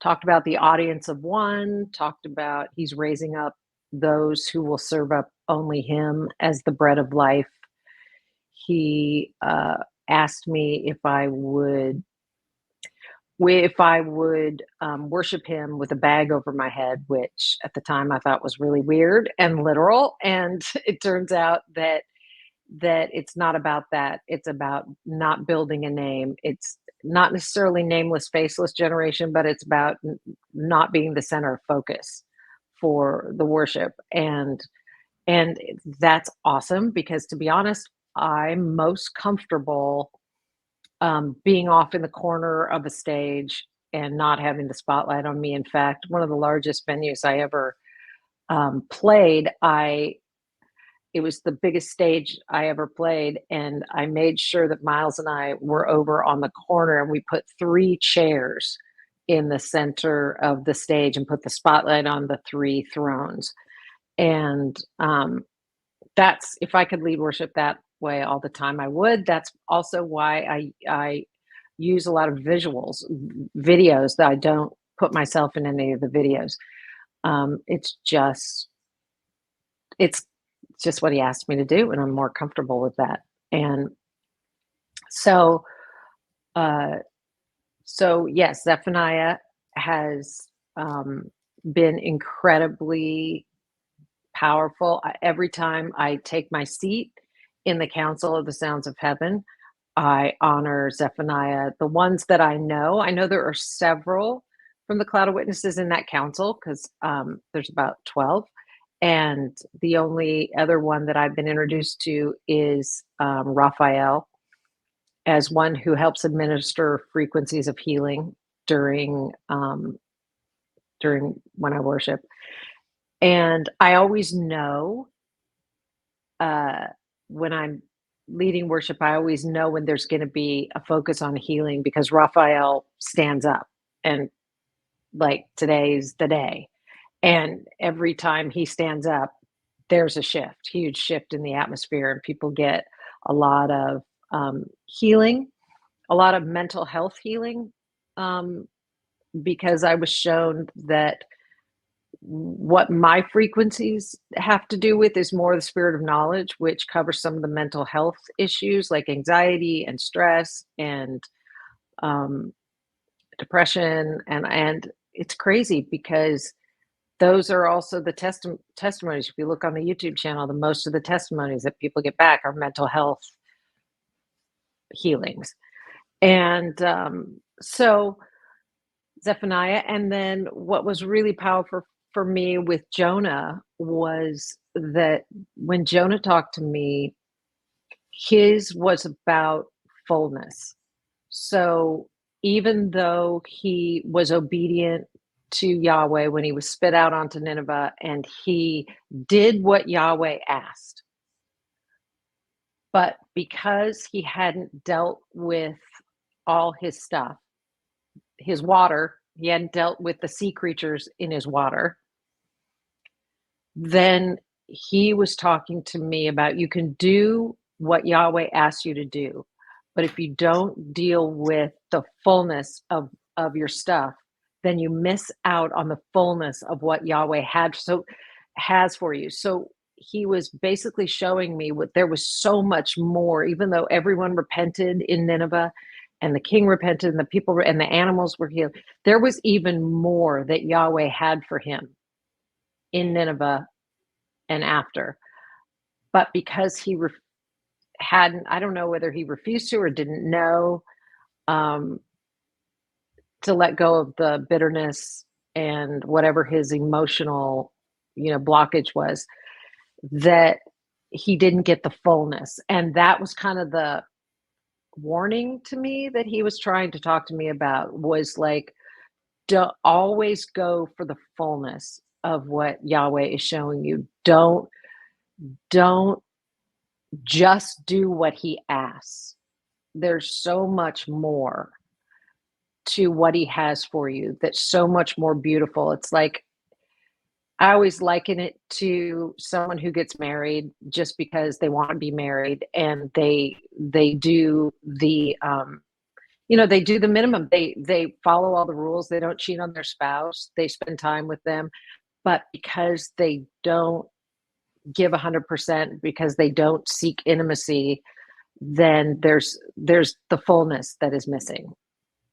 talked about the audience of one, talked about he's raising up those who will serve up only him as the bread of life. He asked me if I would worship him with a bag over my head, which at the time I thought was really weird and literal. And it turns out that it's not about that. It's about not building a name. It's not necessarily nameless, faceless generation, but it's about not being the center of focus for the worship. And that's awesome because, to be honest, I'm most comfortable being off in the corner of a stage and not having the spotlight on me. In fact, one of the largest venues I ever played, it was the biggest stage I ever played, and I made sure that Miles and I were over on the corner, and we put 3 chairs in the center of the stage and put the spotlight on the 3 thrones. And that's, if I could lead worship that way all the time, I would. That's also why I use a lot of videos that I don't put myself in any of the videos. It's just what he asked me to do, and I'm more comfortable with that. And so yes, Zephaniah has been incredibly powerful. Every time I take my seat in the Council of the Sounds of Heaven, I honor Zephaniah. The ones that I know there are several from the Cloud of Witnesses in that council, because there's about 12. And the only other one that I've been introduced to is Raphael, as one who helps administer frequencies of healing during when I worship. And I always know when I'm leading worship, I always know when there's going to be a focus on healing, because Raphael stands up, and like, today's the day. And every time he stands up, there's a huge shift in the atmosphere, and people get a lot of healing, a lot of mental health healing, because I was shown that what my frequencies have to do with is more the spirit of knowledge, which covers some of the mental health issues like anxiety and stress and depression. And it's crazy because those are also the testimonies. If you look on the YouTube channel, most of the testimonies that people get back are mental health healings. And so Zephaniah. And then what was really powerful for me with Jonah was that when Jonah talked to me, his was about fullness. So even though he was obedient to Yahweh when he was spit out onto Nineveh, and he did what Yahweh asked, but because he hadn't dealt with all his stuff, his water, he hadn't dealt with the sea creatures in his water, then he was talking to me about, you can do what Yahweh asks you to do, but if you don't deal with the fullness of your stuff, then you miss out on the fullness of what Yahweh has for you. So he was basically showing me there was so much more, even though everyone repented in Nineveh, and the king repented, and the people and the animals were healed, there was even more that Yahweh had for him in Nineveh and after. But because he hadn't, I don't know whether he refused to or didn't know to let go of the bitterness and whatever his emotional, blockage was, that he didn't get the fullness. And that was kind of the warning to me that he was trying to talk to me about, was like, don't always go for the fullness of what Yahweh is showing you. Don't just do what he asks. There's so much more to what he has for you that's so much more beautiful. It's like, I always liken it to someone who gets married just because they want to be married, and they do the they do the minimum. They follow all the rules. They don't cheat on their spouse. They spend time with them. But because they don't give 100%, because they don't seek intimacy, then there's the fullness that is missing.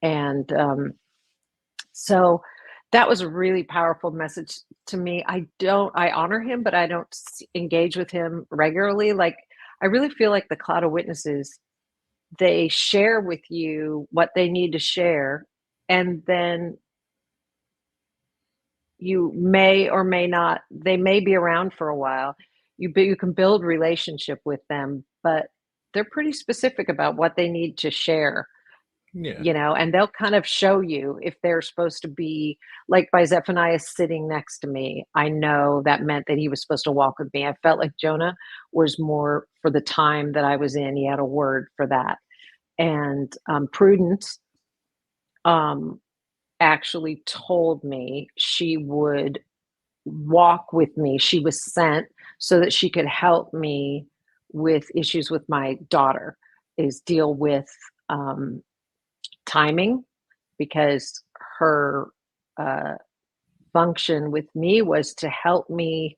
And so that was a really powerful message to me. I honor him, but I don't engage with him regularly. Like, I really feel like the cloud of witnesses, they share with you what they need to share, and then you may or may not, they may be around for a while. You can build relationship with them, but they're pretty specific about what they need to share, Yeah. and they'll kind of show you if they're supposed to be, like by Zephaniah sitting next to me. I know that meant that he was supposed to walk with me. I felt like Jonah was more for the time that I was in. He had a word for that. And Prudence actually told me she would walk with me. She was sent so that she could help me with issues with my daughter, is deal with timing, because her function with me was to help me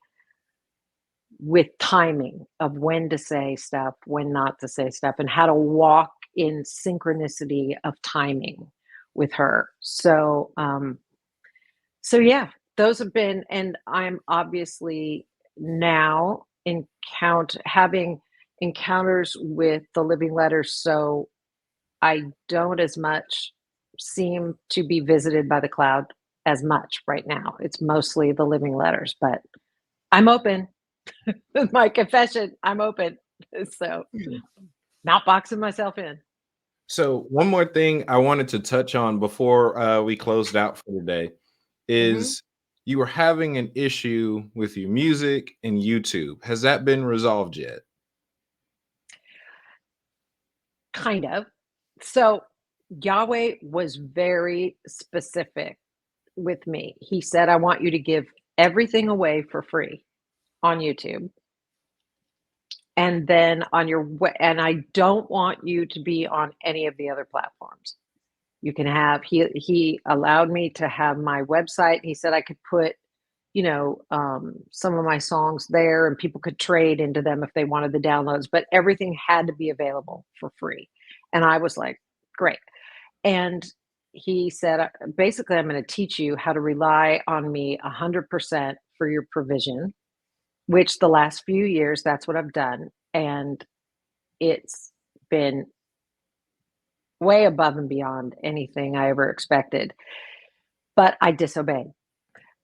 with timing of when to say stuff, when not to say stuff, and how to walk in synchronicity of timing with her. So yeah, those have been, and I'm obviously now having encounters with the living letters, so I don't as much seem to be visited by the cloud as much right now. It's mostly the living letters, but I'm open. My confession, I'm open. So, not boxing myself in. So one more thing I wanted to touch on before we closed out for the day Mhm. is you were having an issue with your music and YouTube. Has that been resolved yet? Kind of. So, Yahweh was very specific with me. He said, "I want you to give everything away for free on YouTube, and then and I don't want you to be on any of the other platforms. You can have." He allowed me to have my website. He said I could put, some of my songs there, and people could trade into them if they wanted the downloads, but everything had to be available for free. And I was like, great. And he said, basically, I'm going to teach you how to rely on me 100% for your provision, which the last few years, that's what I've done. And it's been way above and beyond anything I ever expected. But I disobeyed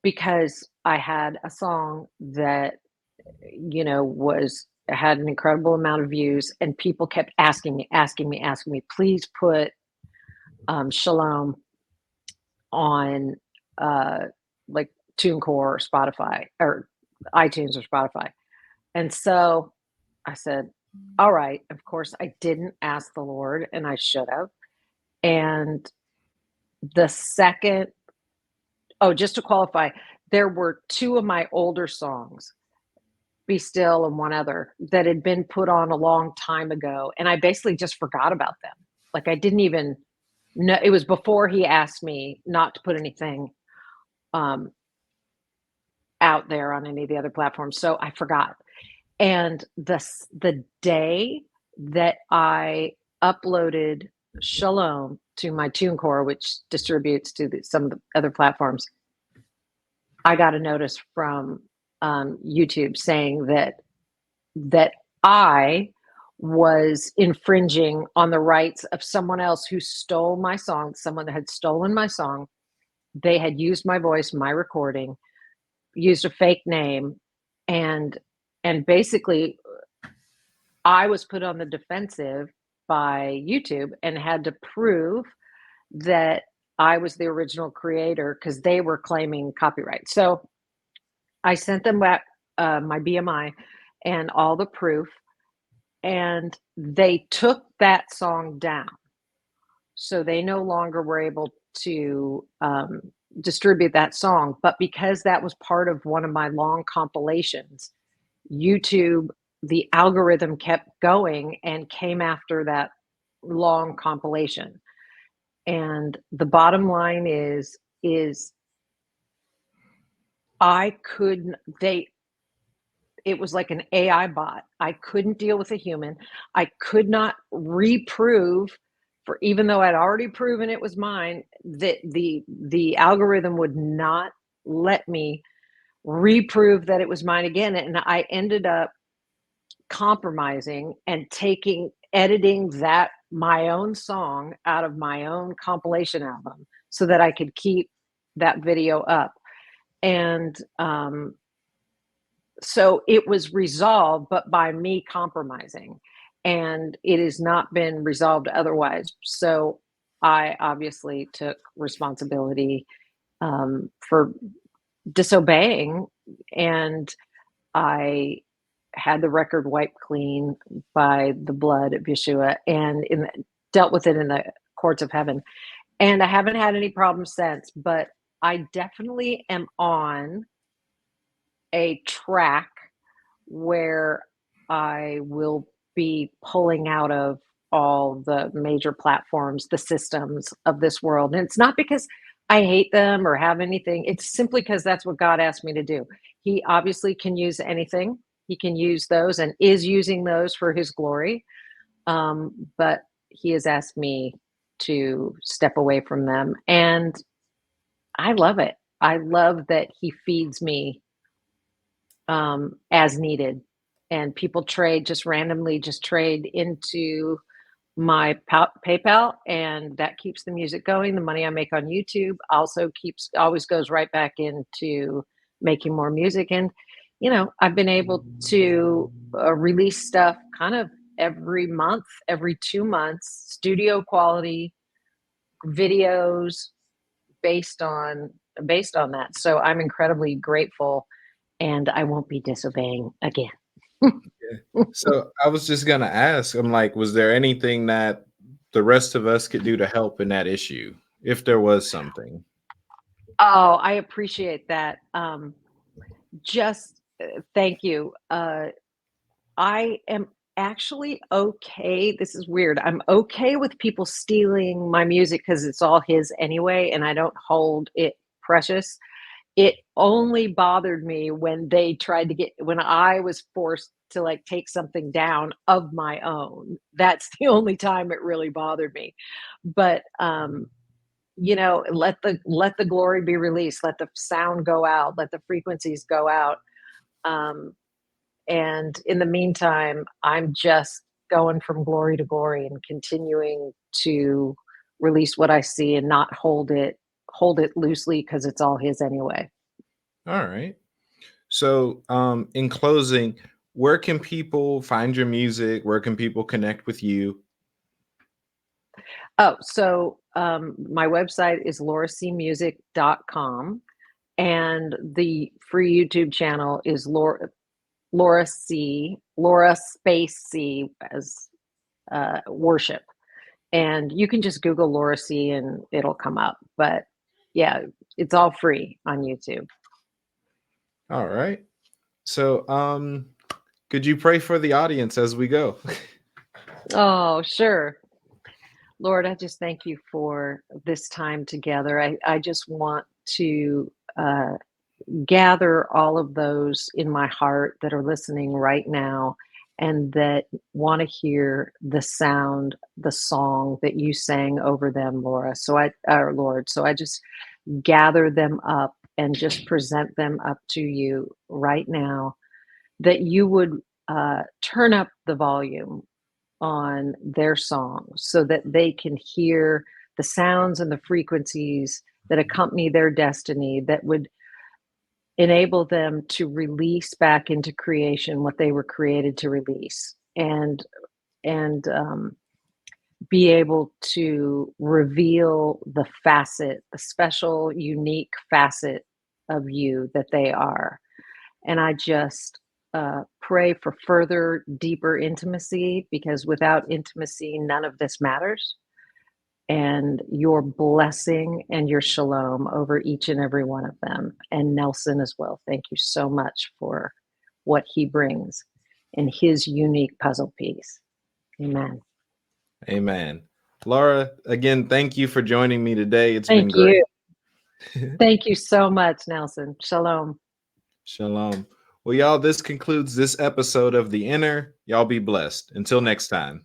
because I had a song that, was had an incredible amount of views, and people kept asking me, please put Shalom on like TuneCore or Spotify or iTunes or Spotify. And so I said, all right, of course I didn't ask the Lord, and I should have. And the second, oh, just to qualify, there were two of my older songs, Be Still and one other, that had been put on a long time ago, and I basically just forgot about them. Like, I didn't even know. It was before he asked me not to put anything um, out there on any of the other platforms, so I forgot. And the day that I uploaded Shalom to my TuneCore, which distributes to some of the other platforms, I got a notice from YouTube saying that I was infringing on the rights of someone else who stole my song. Someone that had stolen my song. They had used my voice, my recording, used a fake name, and basically I was put on the defensive by YouTube and had to prove that I was the original creator, because they were claiming copyright. So I sent them back my BMI and all the proof, and they took that song down. So they no longer were able to distribute that song. But because that was part of one of my long compilations, YouTube, the algorithm kept going and came after that long compilation. And the bottom line is I couldn't they it was like an AI bot. I couldn't deal with a human. I could not reprove, for even though I'd already proven it was mine, that the algorithm would not let me reprove that it was mine again. And I ended up compromising and editing that my own song out of my own compilation album so that I could keep that video up. And so it was resolved, but by me compromising, and it has not been resolved otherwise. So I obviously took responsibility for disobeying, and I had the record wiped clean by the blood of Yeshua, and dealt with it in the courts of heaven. And I haven't had any problems since, but I definitely am on a track where I will be pulling out of all the major platforms, the systems of this world. And it's not because I hate them or have anything. It's simply because that's what God asked me to do. He obviously can use anything. He can use those and is using those for his glory. But he has asked me to step away from them. And I love it. I love that he feeds me as needed, and people randomly trade into my PayPal, and that keeps the music going. The money I make on YouTube also always goes right back into making more music. And I've been able to release stuff kind of every month, every 2 months, studio quality videos based on that. So I'm incredibly grateful, and I won't be disobeying again. Yeah. So I was just gonna ask, I'm like, was there anything that the rest of us could do to help in that issue, if there was something? Oh, I appreciate that. Just thank you. I am actually okay. This is weird. I'm okay with people stealing my music because it's all his anyway, and I don't hold it precious. It only bothered me when I was forced to, like, take something down of my own. That's the only time it really bothered me. But, let the glory be released, let the sound go out, let the frequencies go out. Um, and in the meantime, I'm just going from glory to glory and continuing to release what I see and not hold it loosely because it's all his anyway. All right. So, in closing, where can people find your music? Where can people connect with you? Oh, so, my website is lauracmusic.com, and the free YouTube channel is Laura space C as, worship. And you can just Google Laura C and it'll come up. But yeah, it's all free on YouTube. All right. So, could you pray for the audience as we go? Oh, sure. Lord, I just thank you for this time together. I just want to gather all of those in my heart that are listening right now and that want to hear the sound, the song that you sang over them, Lord. So I just gather them up and just present them up to you right now, that you would turn up the volume on their song so that they can hear the sounds and the frequencies that accompany their destiny, that would enable them to release back into creation what they were created to release, and be able to reveal the special, unique facet of you that they are. And I just pray for further, deeper intimacy, because without intimacy, none of this matters. And your blessing and your shalom over each and every one of them. And Nelson as well. Thank you so much for what he brings in his unique puzzle piece. Amen. Amen. Laura, again, thank you for joining me today. It's been Thank great. you. Thank you so much, Nelson. Shalom. Shalom. Well, y'all, this concludes this episode of The Inner. Y'all be blessed. Until next time.